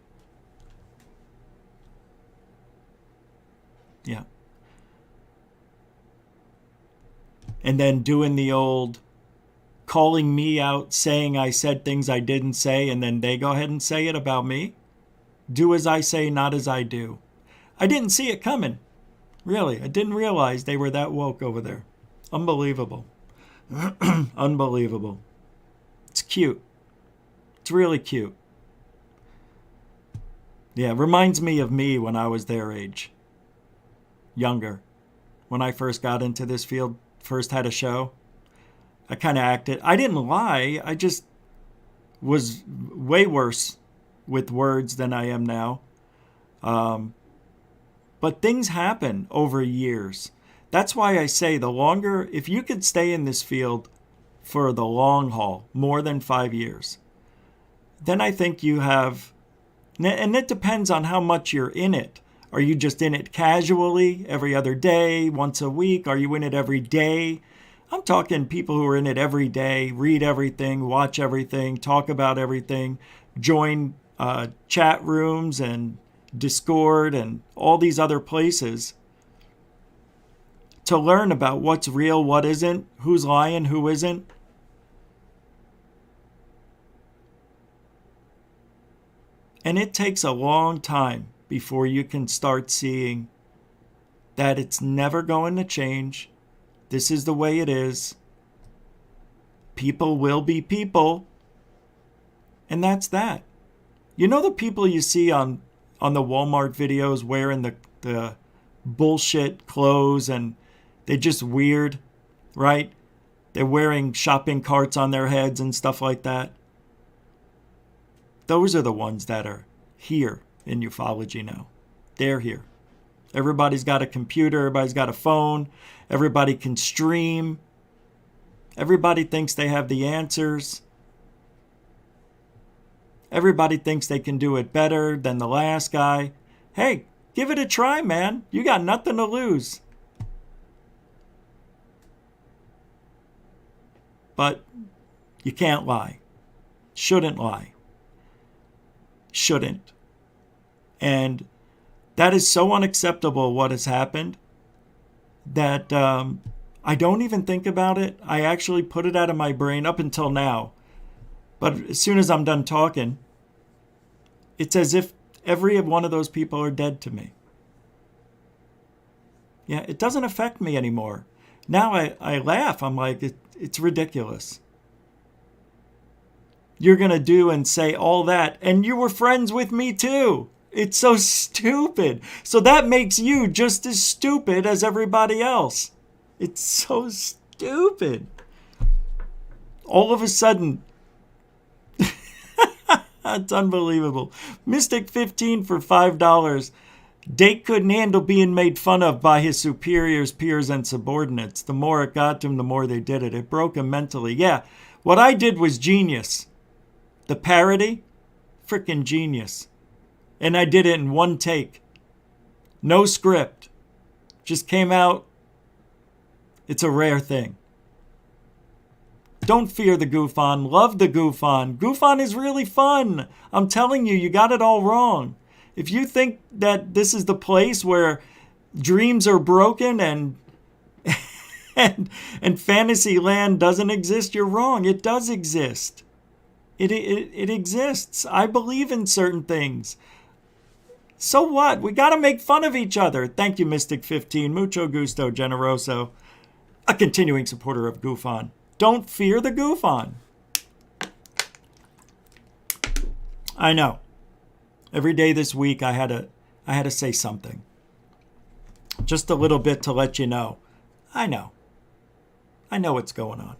Speaker 9: Yeah. And then doing the old calling me out, saying I said things I didn't say, and then they go ahead and say it about me. Do as I say, not as I do. I didn't see it coming. Really, I didn't realize they were that woke over there. Unbelievable. Unbelievable. It's cute. It's really cute. Yeah, reminds me of me when I was their age. Younger. When I first got into this field, first had a show, I kind of acted. I didn't lie. I just was way worse with words than I am now. But things happen over years. That's why I say the longer, if you could stay in this field for the long haul, more than 5 years, then I think you have, and it depends on how much you're in it. Are you just in it casually, every other day, once a week? Are you in it every day? I'm talking people who are in it every day, read everything, watch everything, talk about everything, join chat rooms and Discord and all these other places to learn about what's real, what isn't, who's lying, who isn't. And it takes a long time before you can start seeing that it's never going to change. This is the way it is. People will be people. And that's that. You know the people you see on the Walmart videos wearing the bullshit clothes and they're just weird, right? They're wearing shopping carts on their heads and stuff like that. Those are the ones that are here in ufology now. They're here. Everybody's got a computer. Everybody's got a phone. Everybody can stream. Everybody thinks they have the answers. Everybody thinks they can do it better than the last guy. Hey, give it a try, man. You got nothing to lose. But you can't lie. Shouldn't lie. Shouldn't. And that is so unacceptable what has happened that I don't even think about it. I actually put it out of my brain up until now. But as soon as I'm done talking, it's as if every one of those people are dead to me. Yeah, it doesn't affect me anymore. Now I laugh. I'm like, it's ridiculous. You're going to do and say all that, and you were friends with me too. It's so stupid. So that makes you just as stupid as everybody else. It's so stupid. All of a sudden, it's unbelievable. Mystic 15 for $5. Dake couldn't handle being made fun of by his superiors, peers, and subordinates. The more it got to him, the more they did it. It broke him mentally. Yeah, what I did was genius. The parody, freaking genius. And I did it in one take. No script. Just came out. It's a rare thing. Don't fear the GUFON. Love the GUFON. GUFON is really fun. I'm telling you, you got it all wrong. If you think that this is the place where dreams are broken and fantasy land doesn't exist, you're wrong. It does exist. It exists. I believe in certain things. So what? We got to make fun of each other. Thank you, Mystic 15. Mucho gusto, generoso. A continuing supporter of GUFON. Don't fear the GUFON. I know. Every day this week I had to say something. Just a little bit to let you know. I know. I know what's going on.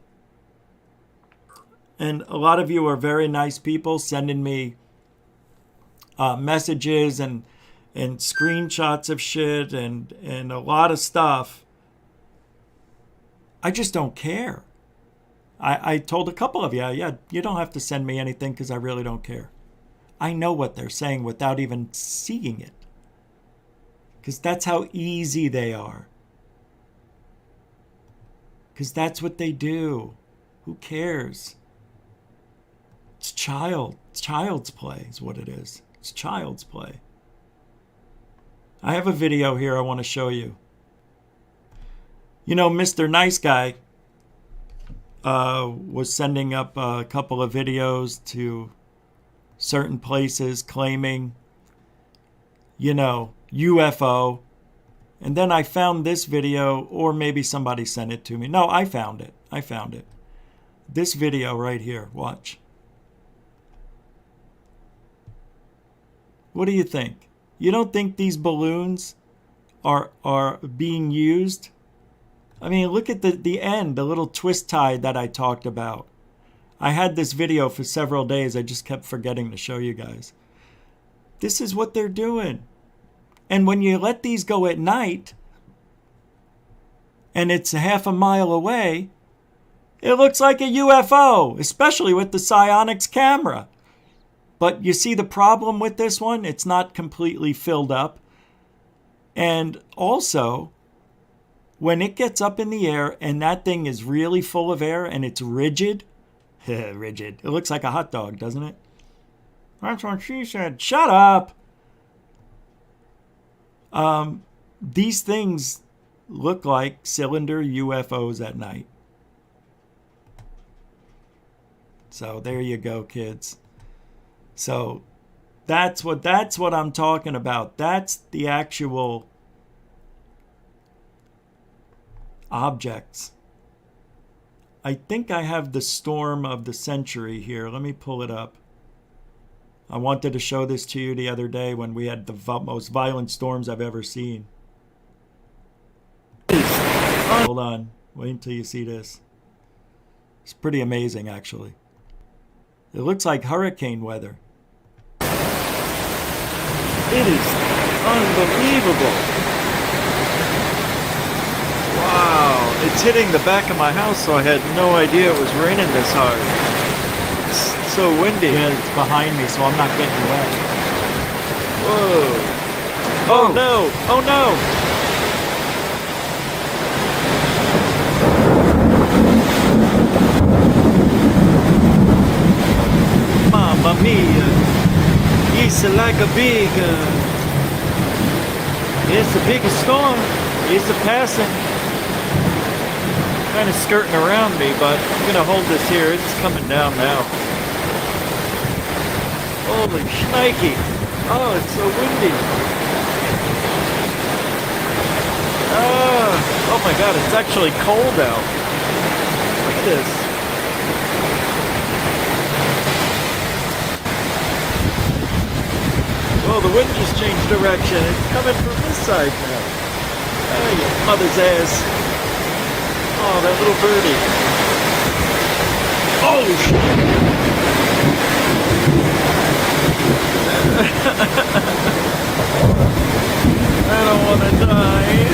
Speaker 9: And a lot of you are very nice people sending me messages and screenshots of shit and a lot of stuff. I just don't care. I told a couple of you, yeah, you don't have to send me anything because I really don't care. I know what they're saying without even seeing it. Because that's how easy they are. Because that's what they do. Who cares? It's child's play is what it is. It's child's play. I have a video here I want to show you. You know, Mr. Nice Guy was sending up a couple of videos to certain places claiming, you know, UFO. And then I found this video, or maybe somebody sent it to me. No, I found it. This video right here. Watch. What do you think? You don't think these balloons are being used? I mean, look at the end, the little twist tie that I talked about. I had this video for several days. I just kept forgetting to show you guys. This is what they're doing. And when you let these go at night, and it's a half a mile away, it looks like a UFO, especially with the psionics camera. But you see the problem with this one? It's not completely filled up. And also, when it gets up in the air and that thing is really full of air and it's rigid, rigid. It looks like a hot dog, doesn't it? That's what she said. Shut up! These things look like cylinder UFOs at night. So there you go, kids. So that's what I'm talking about. That's the actual objects. I think I have the storm of the century here. Let me pull it up. I wanted to show this to you the other day when we had the most violent storms I've ever seen. Hold on. Wait until you see this. It's pretty amazing, actually. It looks like hurricane weather.
Speaker 21: It is unbelievable. Wow. It's hitting the back of my house, so I had no idea it was raining this hard. It's so windy.
Speaker 9: Yeah, it's behind me, so I'm not getting wet.
Speaker 21: Whoa. Oh no. Oh no. Mamma mia. It's like a big, it's the biggest storm. It's a passing. Kind of skirting around me, but I'm going to hold this here. It's coming down now. Holy shnikey. Oh, it's so windy. Oh my god, it's actually cold out. Look at this. Oh, the wind just changed direction. It's coming from this side now. Oh, you mother's ass. Oh, that little birdie. Oh, shit. I don't want to die.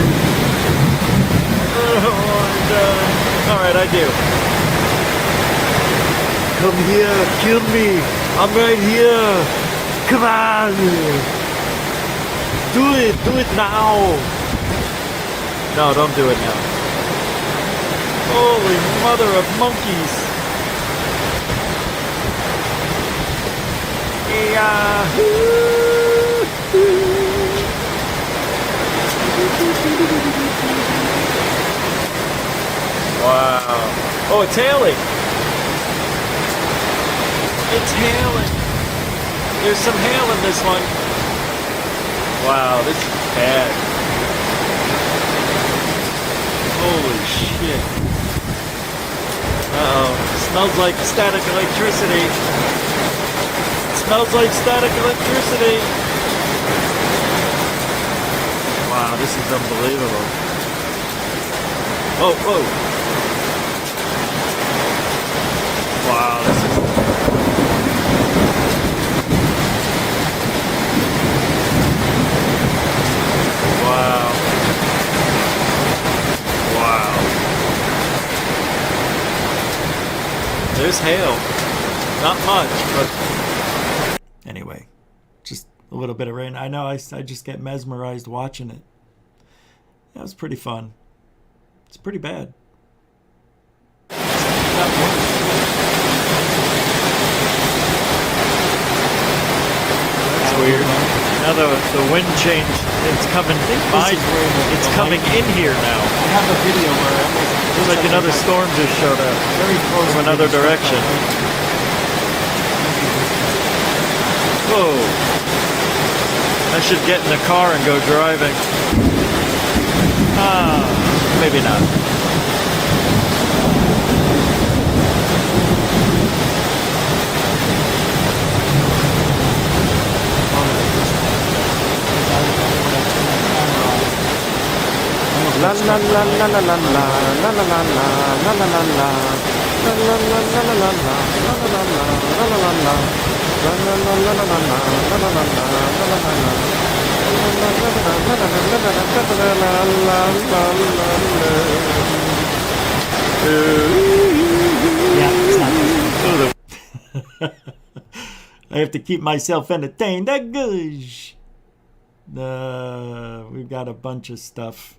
Speaker 21: I don't want to die. Alright, I do. Come here, kill me. I'm right here. Come on! Do it now! No, don't do it now. Holy mother of monkeys! Wow. Oh, it's hailing! It's hailing! There's some hail in this one. Wow, this is bad. Holy shit. Uh-oh. Smells like static electricity. Smells like static electricity. Wow, this is unbelievable. Oh, whoa. Wow, this is... Wow. Wow. There's hail. Not much, but... Anyway, just a little bit of rain. I know, I just get mesmerized watching it. That was pretty fun. It's pretty bad. That's weird. Now the wind changed. It's coming. It's coming in here now.
Speaker 9: I have a video where
Speaker 21: It's like another storm just showed up.
Speaker 9: Very close
Speaker 21: from another direction. Whoa! I should get in the car and go driving. Maybe not. La la la la la la la la la la la la la la la la la I have to keep myself entertained. That gosh. We've got a bunch of stuff.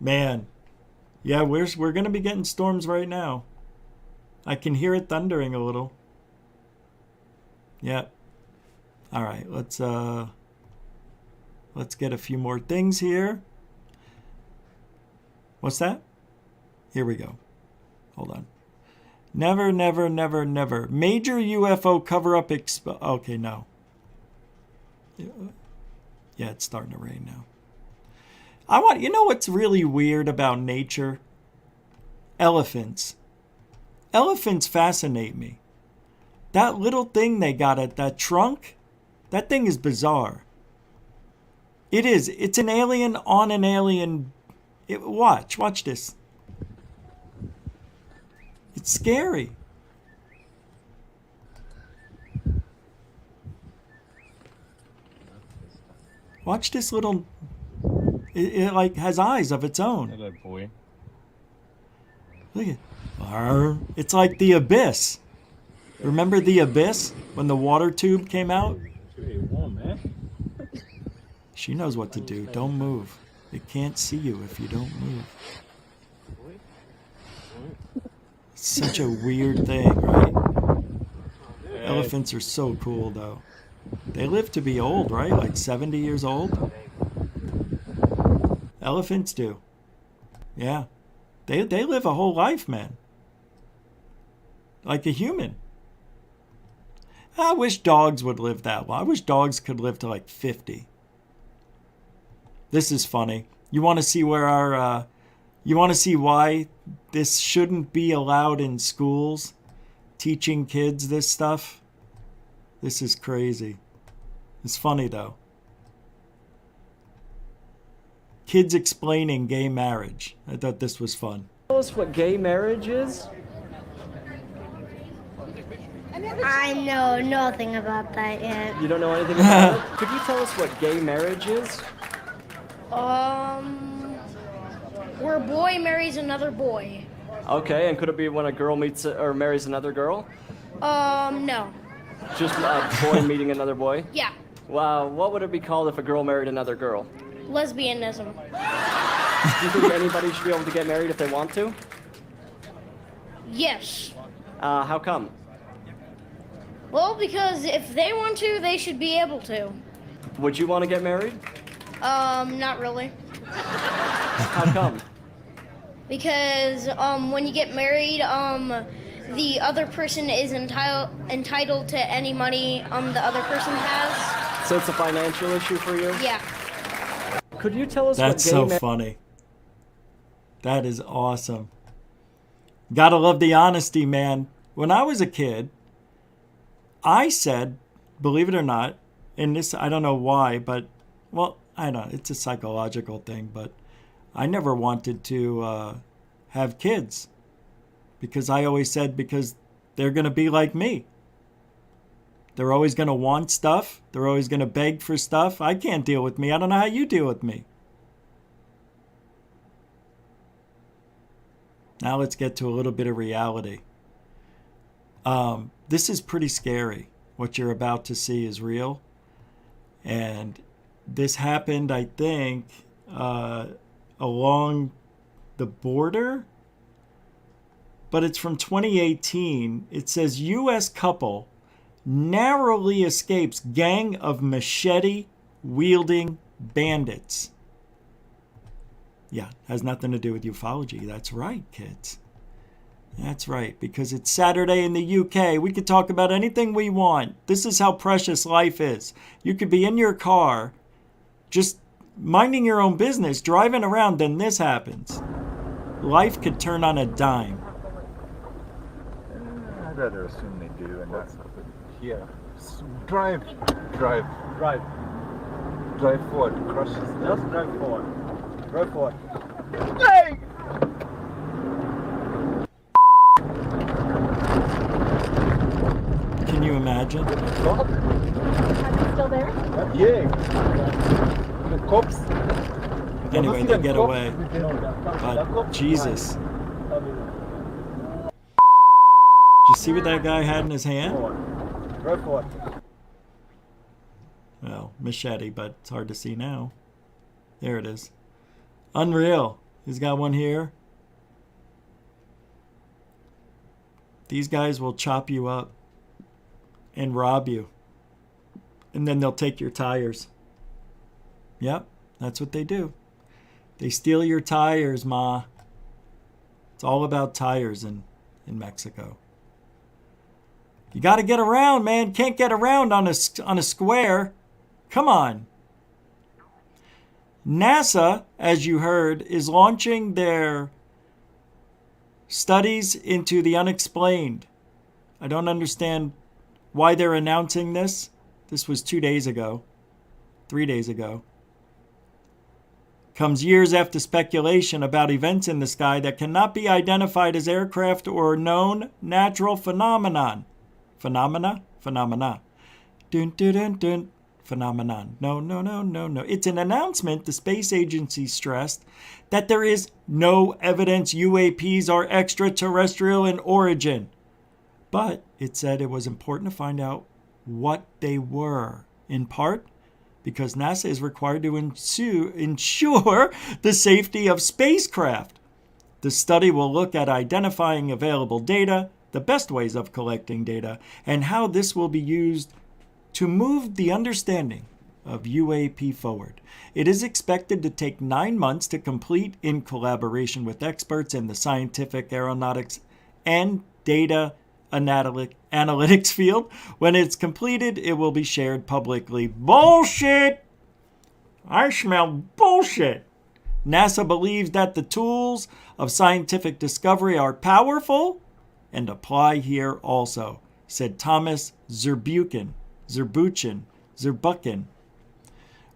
Speaker 21: Man. Yeah, we're gonna be getting storms right now. I can hear it thundering a little. Yep. All right, let's get a few more things here. What's that? Here we go. Hold on. Never. Major UFO cover-up okay, no. Yeah, it's starting to rain now. You know what's really weird about nature? Elephants. Elephants fascinate me. That little thing they got at that trunk, that thing is bizarre. It is. It's an alien on an alien. Watch this. It's scary. Watch this little... It like has eyes of its own.
Speaker 2: Hello, boy.
Speaker 21: Look at... It's like the Abyss. Remember the Abyss? When the water tube came out?
Speaker 2: It's really warm, man.
Speaker 21: She knows what to do. Don't move. It can't see you if you don't move. It's such a weird thing, right? Elephants are so cool, though. They live to be old, right? Like 70 years old? Elephants do. Yeah. They live a whole life, man. Like a human. I wish dogs would live that long. I wish dogs could live to like 50. This is funny. You want to see where our... you want to see why this shouldn't be allowed in schools? Teaching kids this stuff? This is crazy. It's funny, though. Kids explaining gay marriage. I thought this was fun.
Speaker 22: Tell us what gay marriage is?
Speaker 23: I know nothing about that yet.
Speaker 22: You don't know anything about it? Could you tell us what gay marriage is?
Speaker 23: Where a boy marries another boy.
Speaker 22: Okay, and could it be when a girl meets or marries another girl?
Speaker 23: No.
Speaker 22: Just a boy meeting another boy?
Speaker 23: Yeah.
Speaker 22: Wow, what would it be called if a girl married another girl?
Speaker 23: Lesbianism.
Speaker 22: Do you think anybody should be able to get married if they want to?
Speaker 23: Yes.
Speaker 22: How come?
Speaker 23: Well, because if they want to, they should be able to.
Speaker 22: Would you want to get married?
Speaker 23: Not really.
Speaker 22: How come?
Speaker 23: Because when you get married, the other person is entitled to any money the other person has.
Speaker 22: So it's a financial issue for you?
Speaker 23: Yeah.
Speaker 22: Could you tell us
Speaker 21: That's
Speaker 22: what gay
Speaker 21: so funny. That is awesome. Gotta love the honesty, man. When I was a kid, I said, believe it or not, and this, I don't know why, but, well, I don't know, it's a psychological thing, but I never wanted to have kids. Because I always said, because they're going to be like me. They're always going to want stuff. They're always going to beg for stuff. I can't deal with me. I don't know how you deal with me. Now let's get to a little bit of reality. This is pretty scary. What you're about to see is real. And this happened, I think, along the border. But it's from 2018. It says U.S. couple narrowly escapes gang of machete-wielding bandits. Yeah, has nothing to do with ufology. That's right, kids. That's right, because it's Saturday in the UK. We could talk about anything we want. This is how precious life is. You could be in your car, just minding your own business, driving around, then this happens. Life could turn on a dime.
Speaker 2: I'd rather assume they do and not something. Yeah. Drive forward. Cross.
Speaker 22: Just drive forward. Drive forward.
Speaker 2: Hey!
Speaker 9: sergeant.
Speaker 2: Still there? Yeah. The cops.
Speaker 9: Anyway, they get away. But Jesus. Did you see what that guy had in his hand? Well, machete, but it's hard to see now. There it is. Unreal. He's got one here. These guys will chop you up and rob you. And then they'll take your tires. Yep, that's what they do. They steal your tires, Ma. It's all about tires in Mexico. You got to get around, man. Can't get around on a square. Come on. NASA, as you heard, is launching their studies into the unexplained. I don't understand why they're announcing this. This was 2 days ago. 3 days ago. Comes years after speculation about events in the sky that cannot be identified as aircraft or known natural phenomenon. Phenomena? Dun, dun, dun, dun. Phenomenon. No. It's an announcement the space agency stressed that there is no evidence UAPs are extraterrestrial in origin. But it said it was important to find out what they were, in part because NASA is required to ensure the safety of spacecraft. The study will look at identifying available data, the best ways of collecting data, and how this will be used to move the understanding of UAP forward. It is expected to take 9 months to complete in collaboration with experts in the scientific, aeronautics, and data analytics field. When it's completed, it will be shared publicly. Bullshit! I smell bullshit. NASA believes that the tools of scientific discovery are powerful and apply here also, said Thomas Zurbuchen.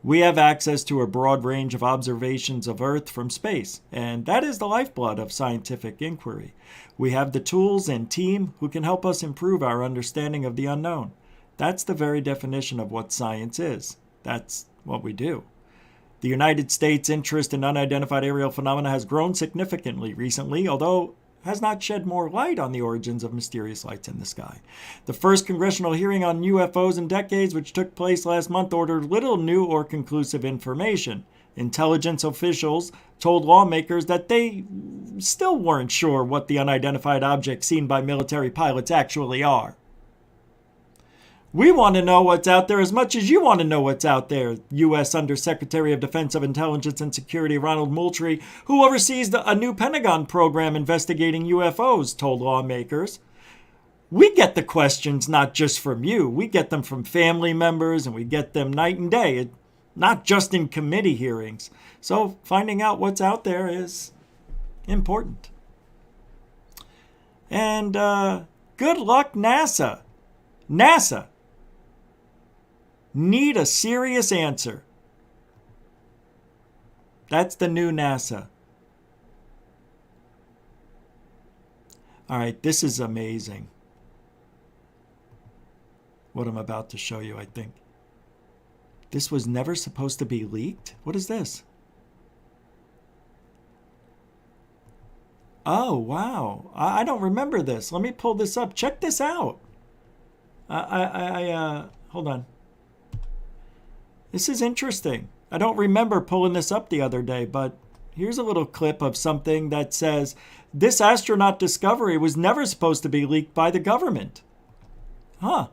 Speaker 9: We have access to a broad range of observations of Earth from space, and that is the lifeblood of scientific inquiry. We have the tools and team who can help us improve our understanding of the unknown. That's the very definition of what science is. That's what we do. The United States' interest in unidentified aerial phenomena has grown significantly recently, although has not shed more light on the origins of mysterious lights in the sky. The first congressional hearing on UFOs in decades, which took place last month, ordered little new or conclusive information. Intelligence officials told lawmakers that they still weren't sure what the unidentified objects seen by military pilots actually are. We want to know what's out there as much as you want to know what's out there, U.S. Undersecretary of Defense of Intelligence and Security Ronald Moultrie, who oversees a new Pentagon program investigating UFOs, told lawmakers. We get the questions not just from you. We get them from family members, and we get them night and day, not just in committee hearings. So finding out what's out there is important. And good luck, NASA. NASA. Need a serious answer. That's the new NASA. All right, this is amazing. What I'm about to show you, I think. This was never supposed to be leaked? What is this? Oh, wow. I don't remember this. Let me pull this up. Check this out. Hold on. This is interesting. I don't remember pulling this up the other day, but here's a little clip of something that says, this astronaut discovery was never supposed to be leaked by the government. Huh.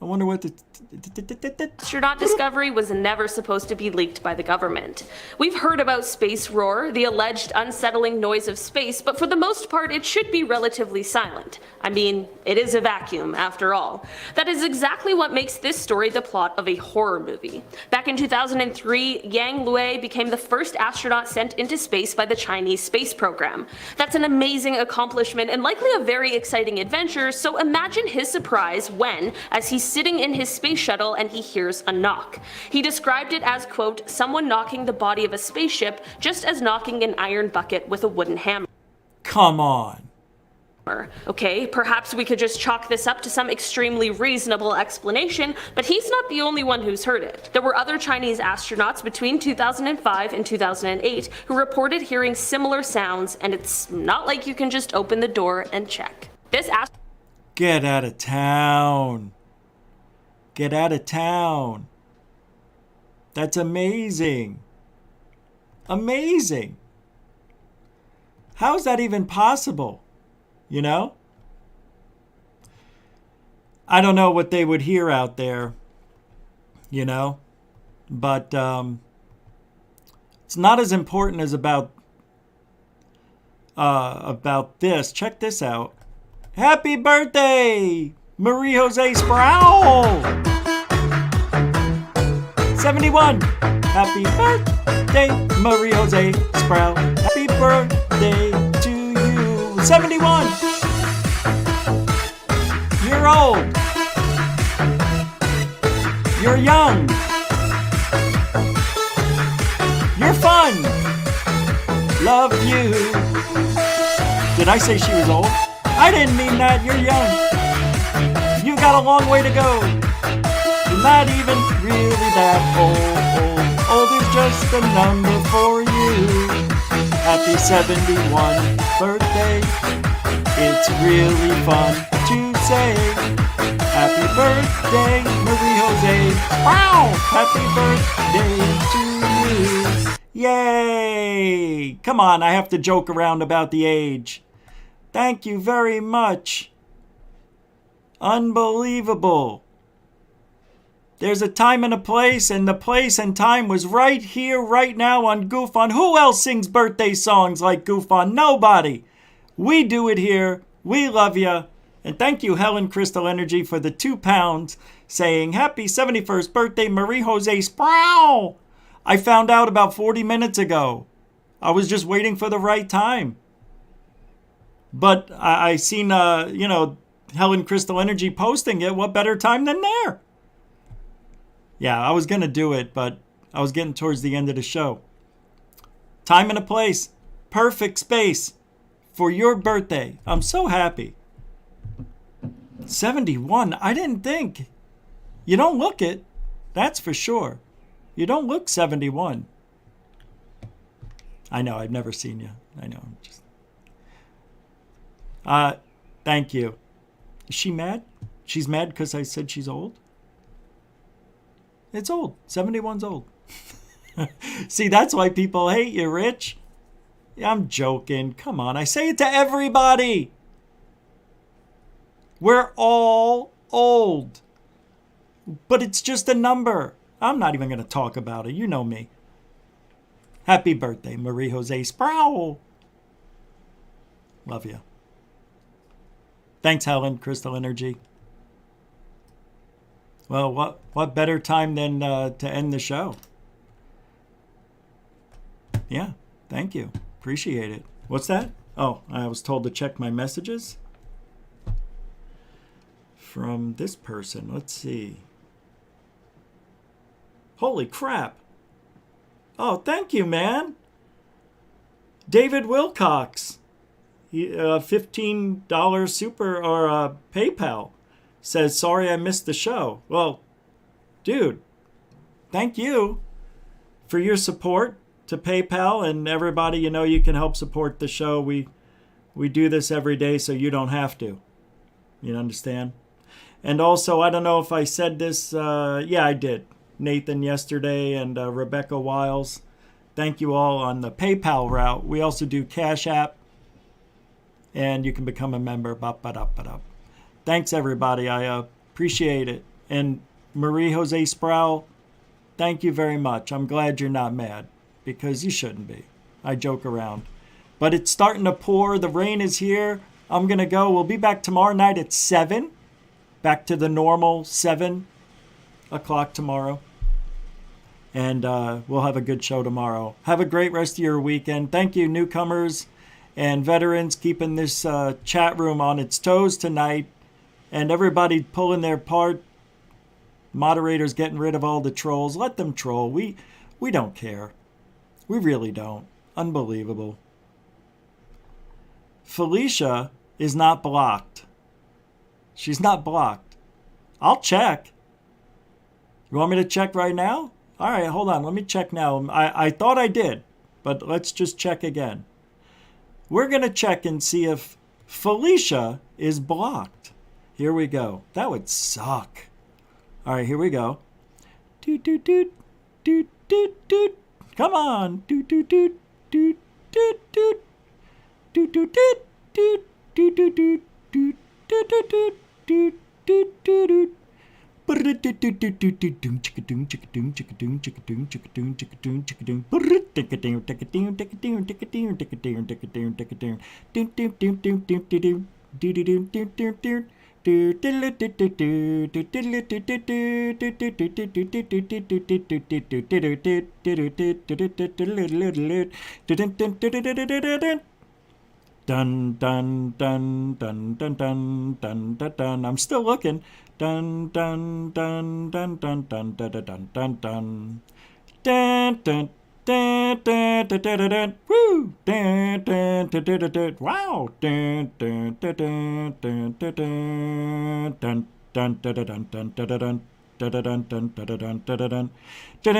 Speaker 9: I wonder what the...
Speaker 3: Astronaut discovery was never supposed to be leaked by the government. We've heard about space roar, the alleged unsettling noise of space, but for the most part it should be relatively silent. I mean, it is a vacuum, after all. That is exactly what makes this story the plot of a horror movie. Back in 2003, Yang Lui became the first astronaut sent into space by the Chinese space program. That's an amazing accomplishment and likely a very exciting adventure, so imagine his surprise when, as he's sitting in his space shuttle and he hears a knock. He described it as, quote, someone knocking the body of a spaceship just as knocking an iron bucket with a wooden hammer.
Speaker 9: Come on.
Speaker 3: Okay, perhaps we could just chalk this up to some extremely reasonable explanation, but he's not the only one who's heard it. There were other Chinese astronauts between 2005 and 2008 who reported hearing similar sounds, and it's not like you can just open the door and check.
Speaker 21: Get out of town. Get out of town. That's amazing. Amazing. How is that even possible? You know? I don't know what they would hear out there, you know? But it's not as important as about this. Check this out. Happy birthday, Marie Jose Sproul! 71. Happy birthday, Marie Jose Sproul. Happy birthday to you. 71. You're old. You're young. You're fun. Love you. Did I say she was old? I didn't mean that. You're young. You got a long way to go. You're not even really that old. Old is just a number for you. Happy 71 birthday. It's really fun to say. Happy birthday, Marie Jose. Wow! Happy birthday to you. Yay! Come on, I have to joke around about the age. Thank you very much. Unbelievable. There's a time and a place, and the place and time was right here, right now on GUFON. Who else sings birthday songs like GUFON? Nobody. We do it here. We love you. And thank you, Helen Crystal Energy, for the £2 saying, Happy 71st birthday, Marie Jose Sproul. I found out about 40 minutes ago. I was just waiting for the right time. But I seen, Helen Crystal Energy posting it. What better time than there? Yeah, I was going to do it, but I was getting towards the end of the show. Time and a place. Perfect space for your birthday. I'm so happy. 71. I didn't think. You don't look it. That's for sure. You don't look 71. I know. I've never seen you. I know. Thank you. Is she mad? She's mad because I said she's old? It's old. 71's old. See, that's why people hate you, Rich. Yeah, I'm joking. Come on. I say it to everybody. We're all old. But it's just a number. I'm not even going to talk about it. You know me. Happy birthday, Marie Jose Sproul. Love you. Thanks, Helen, Crystal Energy. Well, what better time than to end the show? Yeah, thank you. Appreciate it. What's that? Oh, I was told to check my messages from this person. Let's see. Holy crap. Oh, thank you, man. David Wilcox. $15 super or PayPal. Says, sorry I missed the show. Well, dude, thank you for your support to PayPal and everybody. You know, you can help support the show. We do this every day so you don't have to. You understand? And also, I don't know if I said this. Yeah, I did. Nathan yesterday and Rebecca Wiles. Thank you all on the PayPal route. We also do Cash App. And you can become a member. Ba-ba-da-ba-da. Thanks, everybody. I appreciate it. And Marie Jose Sproul, thank you very much. I'm glad you're not mad because you shouldn't be. I joke around. But it's starting to pour. The rain is here. I'm going to go. We'll be back tomorrow night at 7. Back to the normal 7 o'clock tomorrow. And we'll have a good show tomorrow. Have a great rest of your weekend. Thank you, newcomers and veterans, keeping this chat room on its toes tonight. And everybody pulling their part. Moderators getting rid of all the trolls. Let them troll. We don't care. We really don't. Unbelievable. Felicia is not blocked. She's not blocked. I'll check. You want me to check right now? All right, hold on. Let me check now. I thought I did, but let's just check again. We're going to check and see if Felicia is blocked. Here we go. That would suck. All right, here we go. Doot, doot, doot, doot, doot, doot. Come on. Doot, doot, doot, doot, doot, doot. Doot, doot, doot, doot, doot, doot, doot, doot, doot, doot, doot, doot, doot, doot. Dun dun dun dun dun dun dun dun dun. I'm still looking. Dun dun dun dun dun dun dun dun dun dun. Dun dun dun dun dun dun dun. Woo! Dun dun dun dun dun. Wow! Dun dun dun dun dun dun dun dun dun dun dun dun dun dun. Dun dun dun dun dun dun dun dun. Dun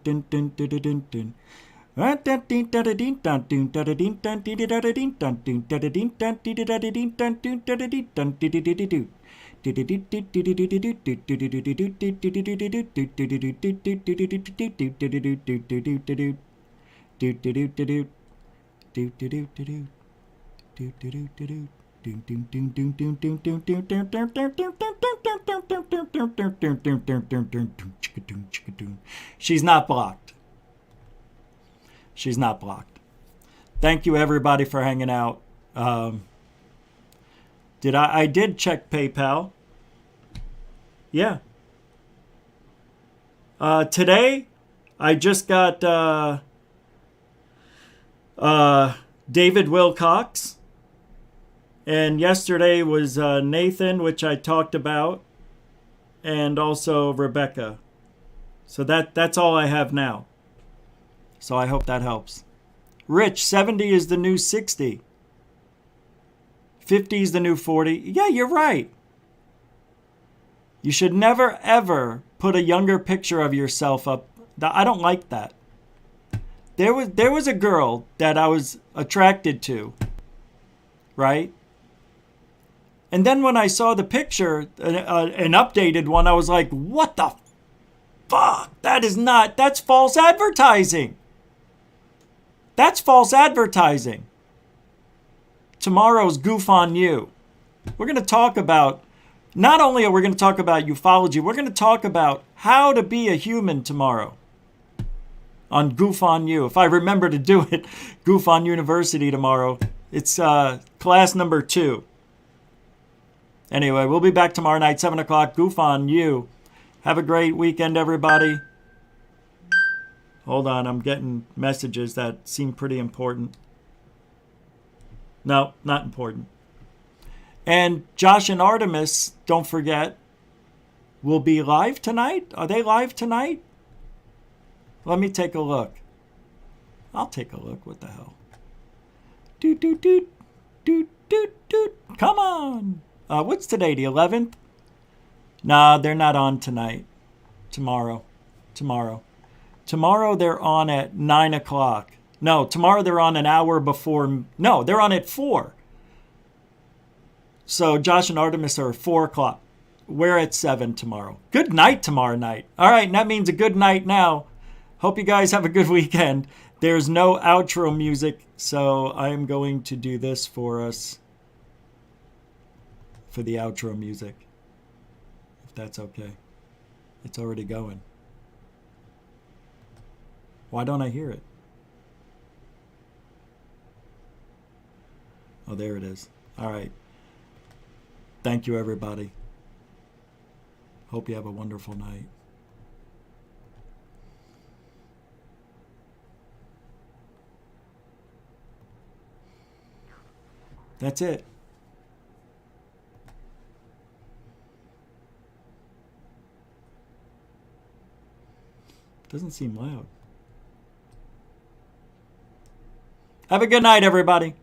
Speaker 21: dun dun dun She's not blocked. She's not blocked. Thank you everybody for hanging out. I did check PayPal. Yeah. Today I just got David Wilcox. And yesterday was Nathan, which I talked about, and also Rebecca. So that's all I have now. So I hope that helps. Rich, 70 is the new 60. 50 is the new 40. Yeah, you're right. You should never, ever put a younger picture of yourself up. I don't like that. There was a girl that I was attracted to, right? And then when I saw the picture, an updated one, I was like, what the fuck? That's false advertising. That's false advertising. Tomorrow's Goof on You. We're going to talk about, not only are we going to talk about ufology, we're going to talk about how to be a human tomorrow on Goof on You. If I remember to do it, Goof on University tomorrow. It's class number 2. Anyway, we'll be back tomorrow night, 7 o'clock. Goof on You. Have a great weekend, everybody. Hold on, I'm getting messages that seem pretty important. No, not important. And Josh and Artemis, don't forget, will be live tonight. Are they live tonight? Let me take a look. I'll take a look. What the hell? Doot, doot, doot, doot, doot, doot. Come on. What's today, the 11th? Nah, they're not on tonight. Tomorrow they're on at 9 o'clock. No, tomorrow they're on an hour before. No, they're on at 4. So Josh and Artemis are at 4 o'clock. We're at 7 tomorrow. Good night tomorrow night. All right, and that means a good night now. Hope you guys have a good weekend. There's no outro music, so I'm going to do this for us. For the outro music, if that's okay. It's already going. Why don't I hear it? Oh, there it is. All right. Thank you, everybody. Hope you have a wonderful night. That's it. Doesn't seem loud. Have a good night, everybody.